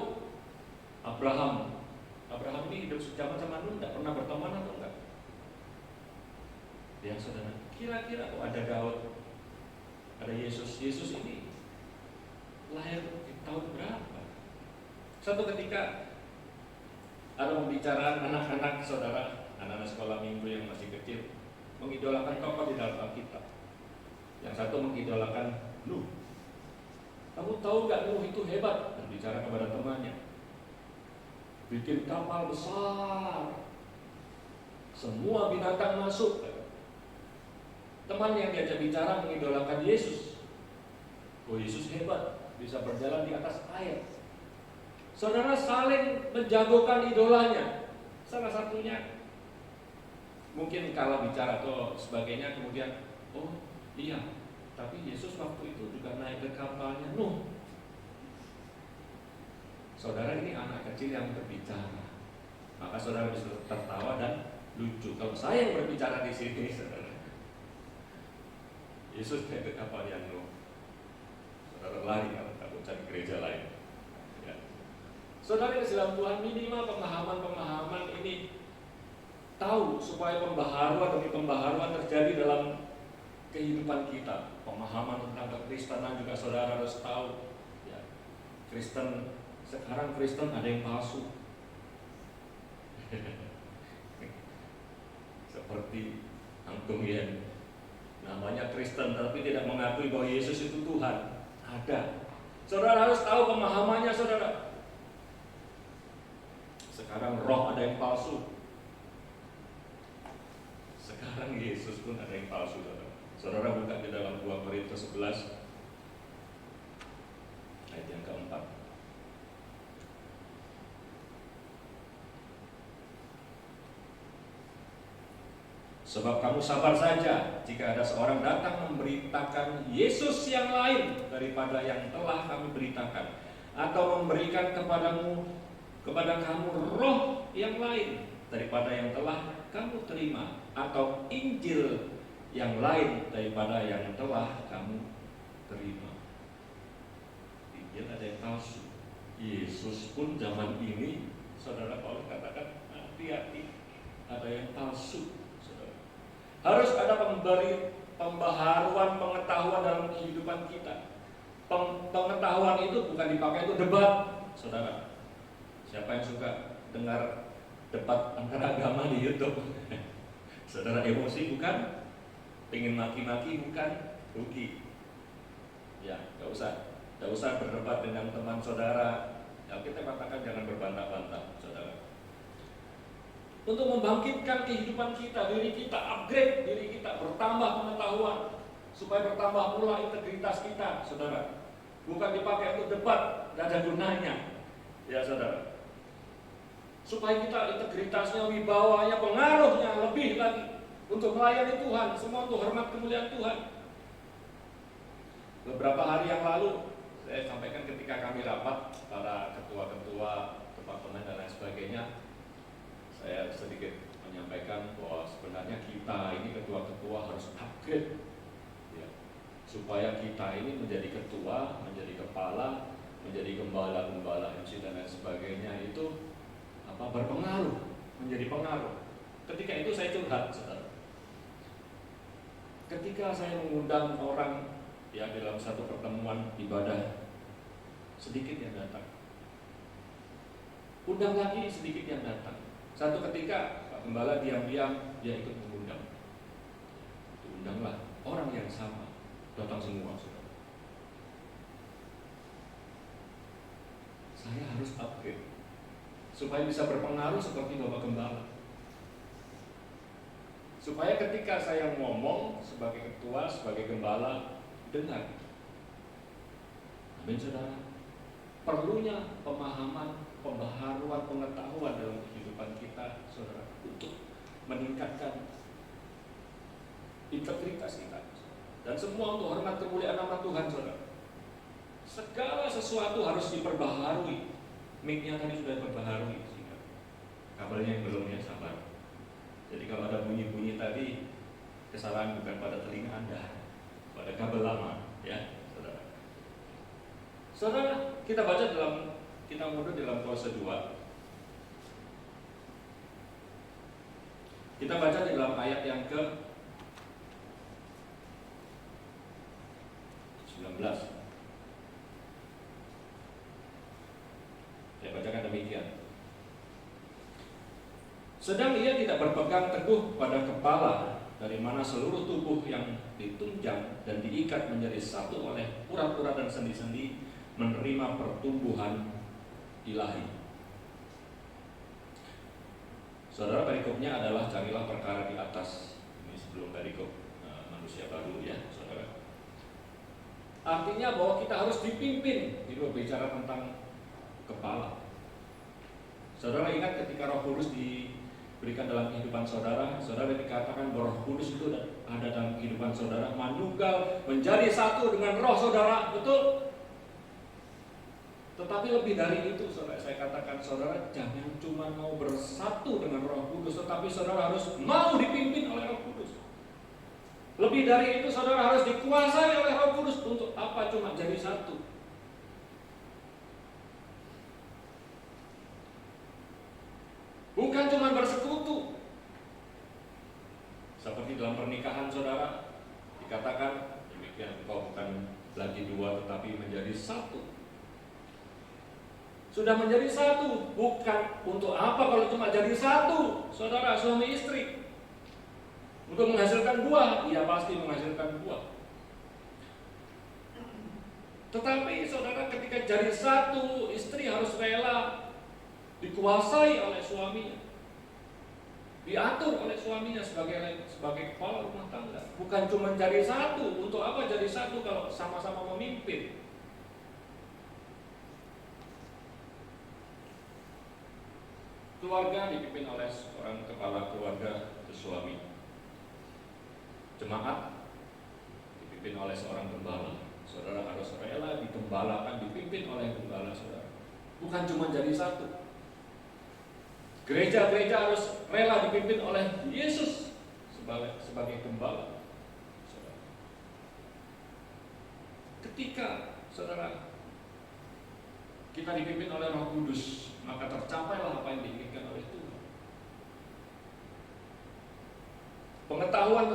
Abraham ini hidup sejaman sama Nuh, tidak pernah berteman atau enggak? Ya saudara, kira-kira ada Daud, ada Yesus ini lahir di tahun berapa? Suatu ketika ada pembicaraan anak-anak saudara, anak-anak sekolah minggu yang masih kecil mengidolakan tokoh di dalam Alkitab. Yang satu mengidolakan Nuh. Kamu tahu gak Nuh itu hebat? Berbicara kepada temannya, bikin kapal besar, semua binatang masuk. Teman yang diajak bicara mengidolakan Yesus. Oh Yesus hebat, bisa berjalan di atas air. Saudara saling menjagokan idolanya. Salah satunya mungkin kalah bicara atau sebagainya, kemudian Oh iya, tapi Yesus waktu itu juga naik ke kapalnya Nuh. Saudara, ini anak kecil yang berbicara, maka saudara bisa tertawa dan lucu. Kalau saya yang berbicara di sini, saudara, Yesus naik ke kapalnya Nuh, saudara lari kalau takut cari gereja lain. Ya. Saudara di dalam Tuhan, minimal pemahaman ini tahu supaya pembaharuan demi pembaharuan terjadi dalam kehidupan kita. Pemahaman tentang kekristenan juga saudara harus tahu. Ya. Sekarang Kristen ada yang palsu. Seperti antum ya, namanya Kristen tapi tidak mengakui bahwa Yesus itu Tuhan. Ada. Saudara harus tahu pemahamannya, saudara. Sekarang roh ada yang palsu. Sekarang Yesus pun ada yang palsu, saudara. Saudara buka di dalam 2 Korintus 11 ayat yang keempat. Sebab kamu sabar saja jika ada seorang datang memberitakan Yesus yang lain daripada yang telah kami beritakan, atau memberikan kepada kamu roh yang lain daripada yang telah kamu terima, atau Injil yang lain daripada yang telah kamu terima. Injil ada yang palsu. Yesus pun zaman ini, saudara Paulus katakan hati-hati, ada yang palsu. Harus ada pembaharuan pengetahuan dalam kehidupan kita. Pengetahuan itu bukan dipakai untuk debat, saudara. Siapa yang suka dengar debat antara agama di YouTube? Saudara emosi bukan? Pengen maki-maki bukan? Rugi. Ya, gak usah berdebat dengan teman saudara. Ya, kita katakan jangan berbantah-bantah, saudara. Untuk membangkitkan kehidupan kita, diri kita, upgrade diri kita, bertambah pengetahuan, supaya bertambah pula integritas kita, saudara. Bukan dipakai untuk debat, tidak ada gunanya, ya saudara. Supaya kita integritasnya, wibawanya, pengaruhnya lebih lagi untuk melayani Tuhan, semua untuk hormat kemuliaan Tuhan. Beberapa hari yang lalu saya sampaikan ketika kami rapat para ketua-ketua departemen dan lain sebagainya, saya sedikit menyampaikan bahwa sebenarnya kita ini ketua-ketua harus upgrade, ya, supaya kita ini menjadi ketua, menjadi kepala, menjadi gembala-gembala MC dan lain sebagainya itu berpengaruh, menjadi pengaruh. Ketika itu saya curhat, saudara. Ketika saya mengundang orang ya dalam satu pertemuan ibadah, sedikit yang datang. Undang lagi, sedikit yang datang. Satu ketika Pak Gembala diam-diam dia ikut mengundang. Diundanglah orang yang sama, datang semua, saudara. Saya harus upgrade supaya bisa berpengaruh seperti Bapak Gembala. Supaya ketika saya ngomong sebagai ketua, sebagai gembala, dengar. Amin, saudara. Perlunya pemahaman, pembaharuan, pengetahuan dalam kehidupan kita, saudara, untuk meningkatkan integritas kita. Dan semua untuk hormat kemuliaan nama Tuhan, saudara. Segala sesuatu harus diperbaharui. Mic-nya tadi sudah diperbaharui, kabelnya yang belum, ya sabar. Jadi kalau ada bunyi-bunyi tadi, kesalahan bukan pada telinga Anda, pada kabel lama, ya, saudara. Saudara, kita baca kita mundur dalam Kolose 2. Kita baca di dalam ayat yang ke 19. Saya bacakan demikian. Sedang ia tidak berpegang teguh pada kepala, dari mana seluruh tubuh yang ditunjang dan diikat menjadi satu oleh urat-urat dan sendi-sendi menerima pertumbuhan ilahi. Saudara, perikopnya adalah carilah perkara di atas. Ini sebelum perikop manusia baru, ya saudara. Artinya bahwa kita harus dipimpin. Itu berbicara tentang kepala. Saudara ingat ketika Roh Kudus berikan dalam kehidupan saudara. Saudara dikatakan Roh Kudus itu ada dalam kehidupan saudara, manunggal menjadi satu dengan roh saudara, betul? Tetapi lebih dari itu, saudara, saya katakan saudara jangan cuma mau bersatu dengan Roh Kudus, tetapi saudara harus mau dipimpin oleh Roh Kudus. Lebih dari itu, saudara harus dikuasai oleh Roh Kudus. Untuk apa cuma jadi satu? Bukan cuma bersekutu. Seperti dalam pernikahan saudara, dikatakan demikian, engkau bukan lagi dua tetapi menjadi satu. Sudah menjadi satu, bukan untuk apa kalau cuma jadi satu, saudara, suami istri. Untuk menghasilkan buah, ia pasti menghasilkan buah. Tetapi saudara, ketika jadi satu, istri harus rela dikuasai oleh suaminya, diatur oleh suaminya sebagai kepala rumah tangga. Bukan cuma jadi satu. Untuk apa jadi satu kalau sama-sama memimpin? Keluarga dipimpin oleh seorang kepala keluarga, itu suami. Jemaat dipimpin oleh seorang gembala. Saudara harus rela digembalakan, dipimpin oleh gembala saudara. Bukan cuma jadi satu. Gereja-gereja harus rela dipimpin oleh Yesus sebagai gembala. Ketika saudara kita dipimpin oleh Roh Kudus, maka tercapailah apa yang diinginkan oleh Tuhan. Pengetahuan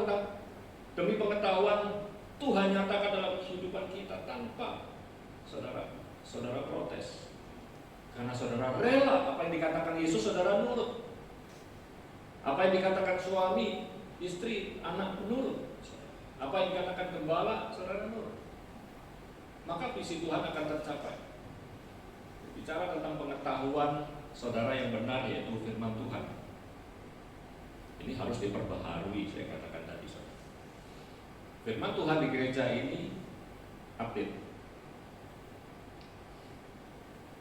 demi pengetahuan Tuhan nyatakan dalam kehidupan kita tanpa saudara protes. Karena saudara rela apa yang dikatakan Yesus, saudara nurut. Apa yang dikatakan suami, istri, anak nurut. Apa yang dikatakan gembala, saudara nurut. Maka visi Tuhan akan tercapai. Bicara tentang pengetahuan saudara yang benar, yaitu firman Tuhan. Ini harus diperbaharui, saya katakan tadi, saudara. Firman Tuhan di gereja ini update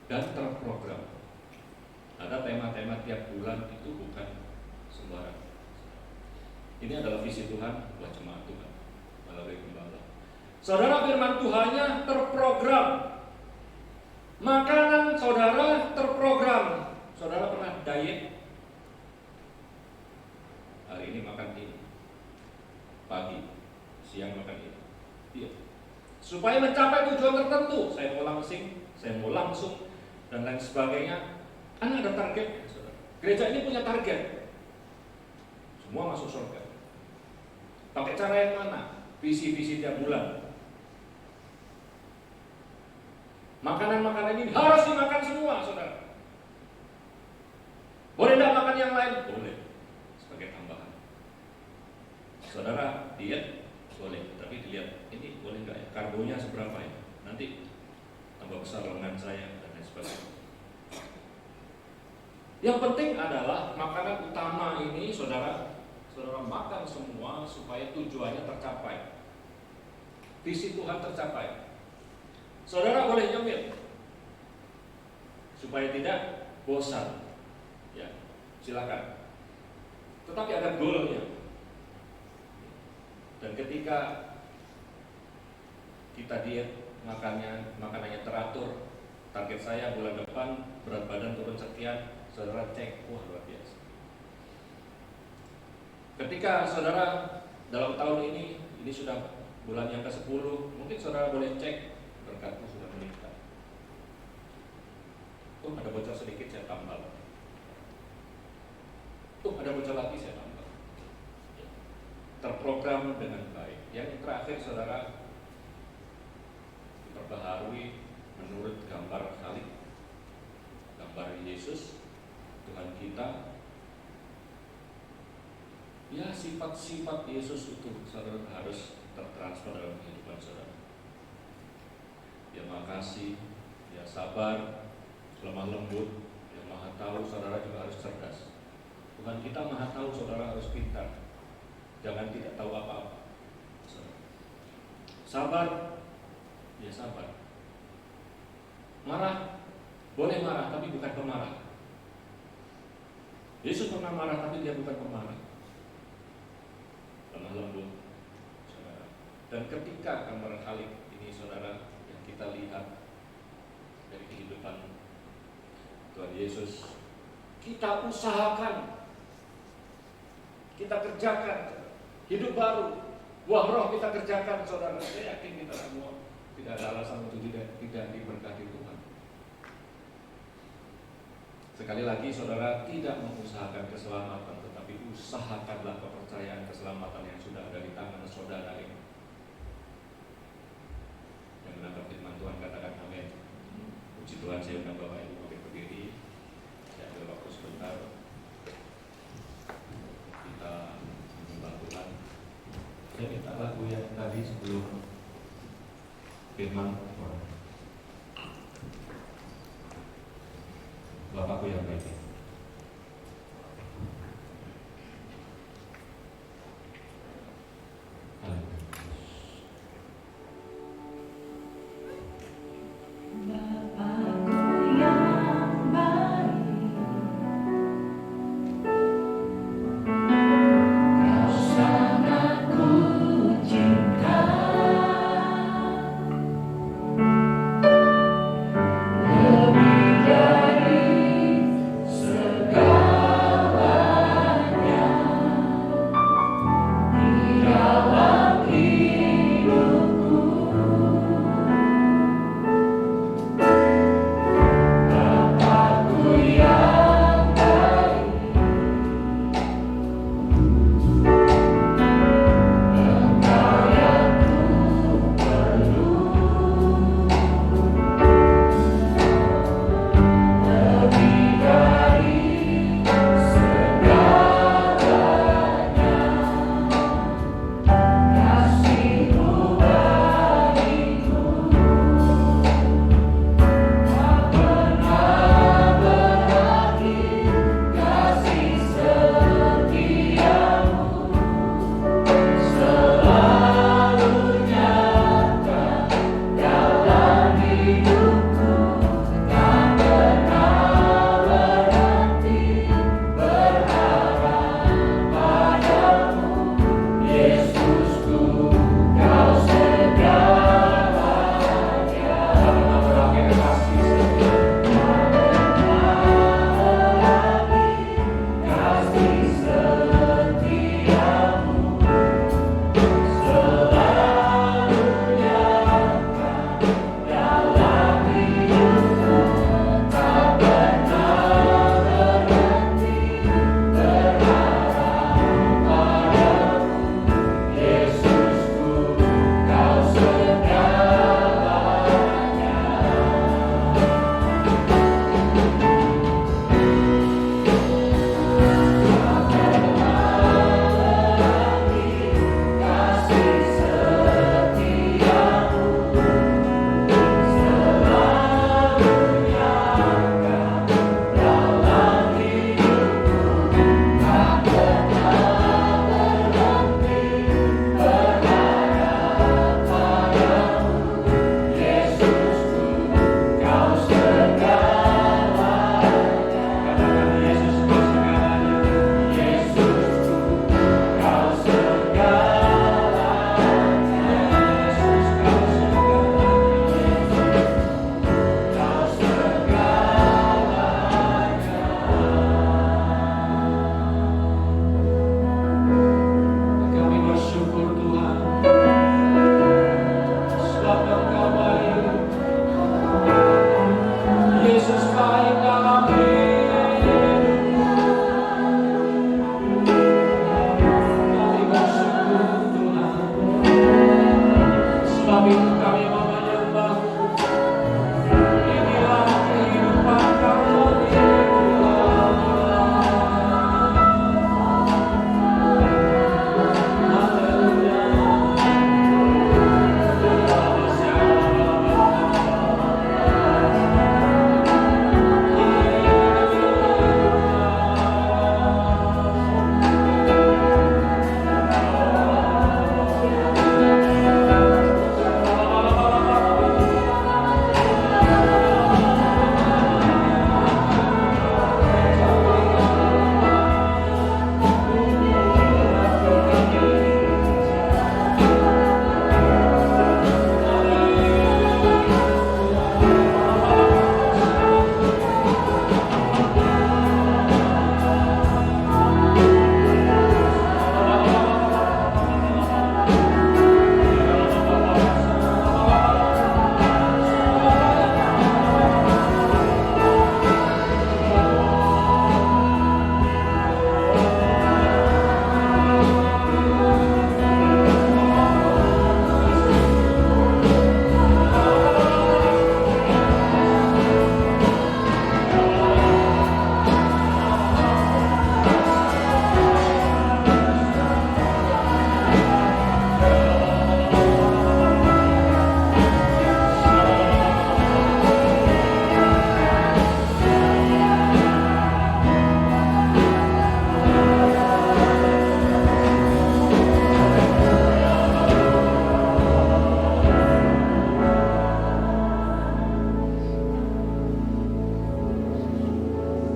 dan terprogram. Ada tema-tema tiap bulan, itu bukan sembarang. Ini adalah visi Tuhan buat jemaat Tuhan melalui gembala. Saudara, firman Tuhannya terprogram. Makanan saudara terprogram. Saudara pernah diet? Hari ini makan ini, pagi, siang makan ini. Iya. Supaya mencapai tujuan tertentu, saya mau langsung, dan lain sebagainya. Kan ada target, saudara. Gereja ini punya target. Semua masuk surga. Pakai cara yang mana? Visi-visi tiap bulan. Makanan-makanan ini harus dimakan semua, saudara. Boleh tidak makan yang lain? Boleh, sebagai tambahan. Saudara diet boleh, tapi dilihat ini boleh nggak ya? Karbonya seberapa ya? Nanti tambah besar lengan saya dan lain sebagainya. Yang penting adalah makanan utama ini, saudara makan semua supaya tujuannya tercapai. Visi Tuhan tercapai. Saudara boleh nyemil supaya tidak bosan, ya silakan. Tetapi ada goalnya. Dan ketika kita diet, makanannya teratur, target saya bulan depan berat badan turun sekian, saudara cek, wah luar biasa. Ketika saudara dalam tahun ini sudah bulan yang ke-10, mungkin saudara boleh cek, berkatku sudah meningkat. Ada bocor sedikit, saya tambah. Ada bocor lagi, saya tambah. Terprogram dengan baik. Yang terakhir, saudara, diperbaharui menurut gambar salib, gambar Yesus, Tuhan kita. Ya, sifat-sifat Yesus itu saudara harus tertransfer dalam kehidupan saudara. Dia makasih, dia sabar, lemah lembut, dia maha tahu, saudara juga harus cerdas. Tuhan kita maha tahu, saudara harus pintar. Jangan tidak tahu apa-apa. Sabar, dia sabar. Marah, boleh marah, tapi bukan pemarah. Yesus pernah marah, tapi dia bukan pemarah. Lemah lembut, saudara. Dan ketika gambaran halik ini, saudara, yang kita lihat dari kehidupan Tuhan Yesus, kita usahakan, kita kerjakan hidup baru, buah roh kita kerjakan, saudara. Saya yakin kita semua tidak ada alasan untuk tidak diberkati Tuhan. Sekali lagi, saudara, tidak mengusahakan keselamatan, tetapi usahakanlah kepercayaan keselamatan yang sudah ada di tangan saudara ini. Yang menangkap firman Tuhan katakan amin. Puji Tuhan, saya undang Bapak Ibu boleh berdiri. Saya ambil waktu sebentar. Kita menyembah Tuhan. Saya minta lagu yang tadi sebelum firman Tuhan. Bapakku yang baik. Lebih dari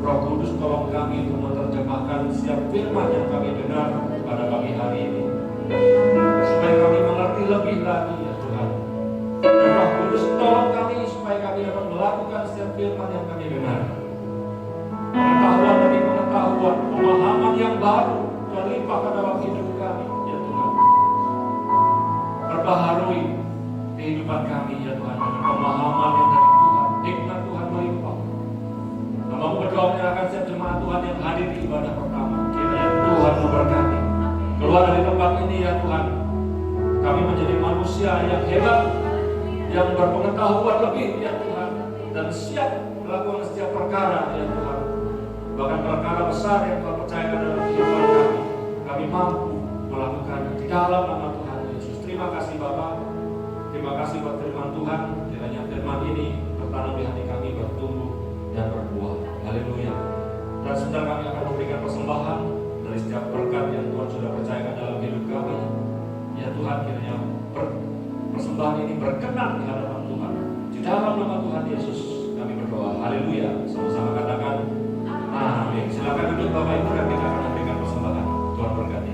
Roh Kudus tolong kami untuk menerjemahkan setiap firman yang kami dengar pada pagi hari ini, supaya kami mengerti lebih lagi ya Tuhan. Dan Roh Kudus tolong kami supaya kami dapat melakukan setiap firman yang kami dengar. Pengetahuan demi pengetahuan, pemahaman yang baru terlimpah ke dalam hidup kami ya Tuhan. Perbaharui kehidupan kami ya Tuhan dengan pemahaman yang dari Tuhan, hikmat Tuhan melimpah. Namamu berdoa menyerahkan setiap jemaat Tuhan yang hadir di ibadah pertama. Kiranya Tuhan memberkati. Keluar dari tempat ini ya Tuhan, kami menjadi manusia yang hebat, yang berpengetahuan lebih ya Tuhan, dan siap melakukan setiap perkara ya Tuhan. Bahkan perkara besar yang Tuhan percayakan dalam kehidupan kami, kami mampu melakukan di dalam nama Tuhan Yesus. Terima kasih Bapa. Terima kasih buat firman Tuhan. Kiranya firman ini bertanam di hati kami, bertumbuh dan berbuah. Haleluya. Dan sebentar kami akan memberikan persembahan dari setiap berkat yang Tuhan sudah percayakan dalam hidup kami. Ya Tuhan, kiranya persembahan ini berkenan di hadapan Tuhan. Di dalam nama Tuhan Yesus kami berdoa. Haleluya. Sama-sama katakan amin. Silakan duduk Bapak Ibu dan kita akan memberikan persembahan. Tuhan berkati.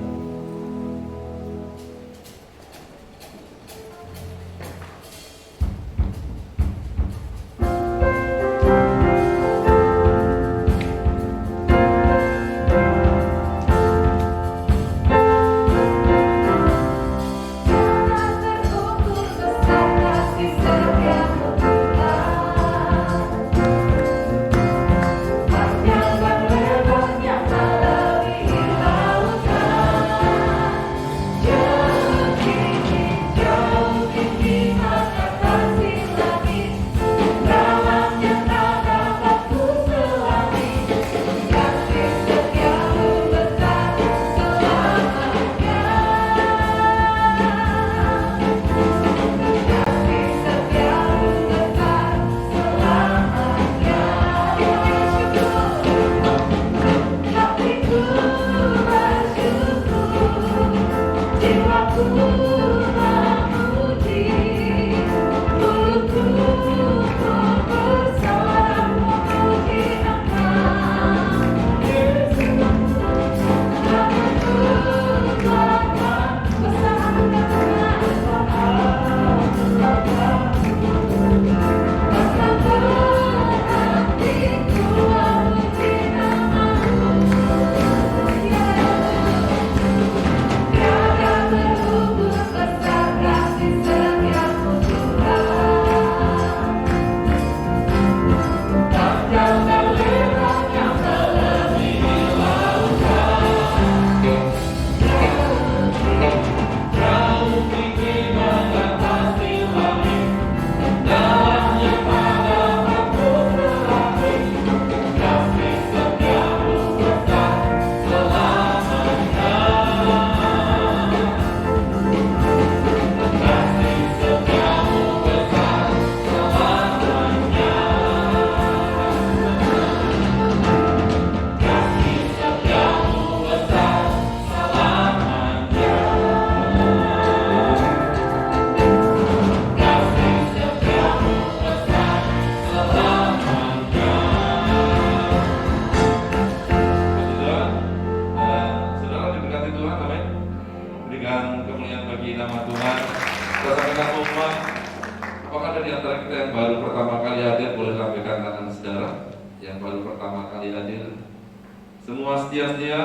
Semua setia-setia.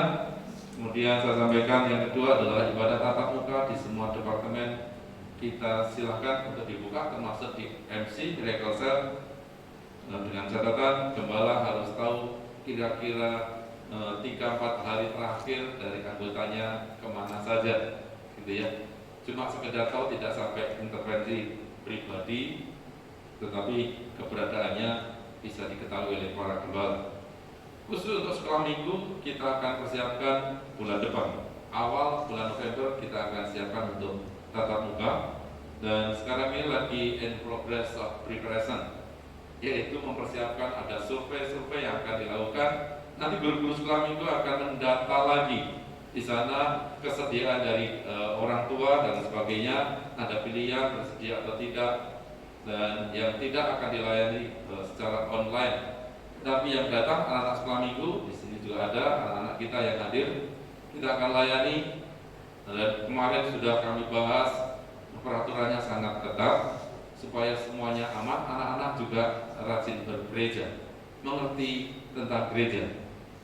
Kemudian saya sampaikan yang kedua adalah ibadah tatap muka di semua departemen. Kita silakan untuk dibuka, termasuk di MC, di Rekelsel, dengan catatan gembala harus tahu kira-kira 3-4 hari terakhir dari anggotanya kemana saja, gitu ya. Cuma sekedar tahu, tidak sampai intervensi pribadi, tetapi keberadaannya bisa diketahui oleh para gembala. Khusus untuk sekolah minggu kita akan persiapkan bulan depan. Awal bulan November kita akan siapkan untuk tatap muka, dan sekarang ini lagi in progress of preparation, yaitu mempersiapkan ada survei-survei yang akan dilakukan. Nanti guru-guru sekolah minggu akan mendata lagi di sana kesediaan dari orang tua dan sebagainya, ada pilihan bersedia atau tidak, dan yang tidak akan dilayani secara online. Tetapi yang datang anak-anak sekolah minggu, di sini juga ada anak-anak kita yang hadir, kita akan layani. Dan kemarin sudah kami bahas, peraturannya sangat ketat supaya semuanya aman. Anak-anak juga rajin bergereja, mengerti tentang gereja.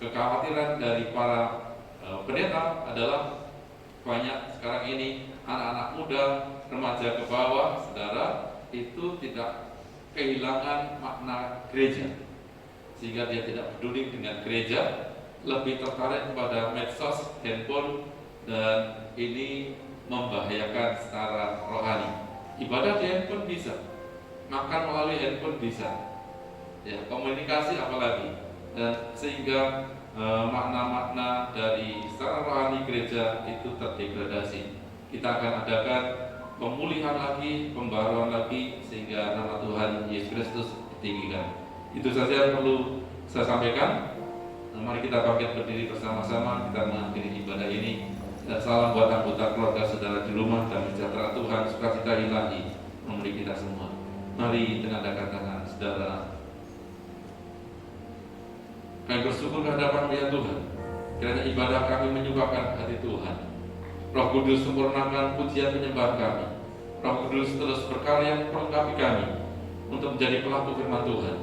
Kekhawatiran dari para pendeta adalah banyak sekarang ini anak-anak muda, remaja ke bawah, saudara, itu tidak kehilangan makna gereja, sehingga dia tidak peduli dengan gereja, lebih tertarik kepada medsos, handphone, dan ini membahayakan secara rohani. Ibadah di handphone bisa, makan melalui handphone bisa, ya, komunikasi apalagi, dan sehingga makna-makna dari secara rohani gereja itu terdegradasi. Kita akan adakan pemulihan lagi, pembaruan lagi, sehingga nama Tuhan Yesus Kristus ditinggikan. Itu saja yang perlu saya sampaikan. Mari kita bangkit berdiri bersama-sama, kita mengakhiri ibadah ini. Dan salam buat anggota keluarga saudara di rumah, dan sejahtera Tuhan, sukacita ilahi memenuhi kita semua. Mari tengadahkan tangan saudara. Kami bersyukur kehadapan ya Tuhan, kiranya ibadah kami menyukakan hati Tuhan. Roh Kudus sempurnakan pujian penyembahan kami. Roh Kudus terus berkarya melengkapi kami untuk menjadi pelaku firman Tuhan.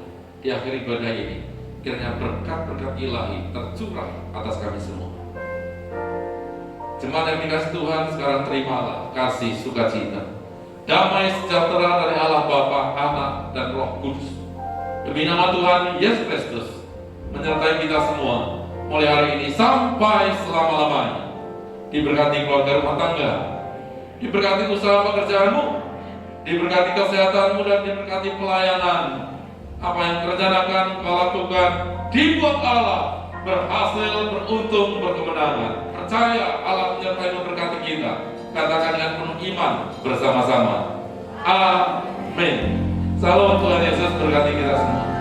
Di akhir ibadah ini, kiranya berkat-berkat ilahi tercurah atas kami semua. Jemaat yang dikasih Tuhan, sekarang terimalah kasih sukacita, damai sejahtera dari Allah Bapa, Anak, dan Roh Kudus. Demi nama Tuhan Yesus Kristus menyertai kita semua mulai hari ini sampai selama-lamanya. Diberkati keluarga rumah tangga, diberkati usaha pekerjaanmu, diberkati kesehatanmu, dan diberkati pelayanan. Apa yang direncanakan kau lakukan dibuat Allah berhasil, beruntung, berkemenangan. Percaya Allah menyertai memberkati kita. Katakan dengan penuh iman bersama-sama. Amin. Salam Tuhan Yesus berkati kita semua.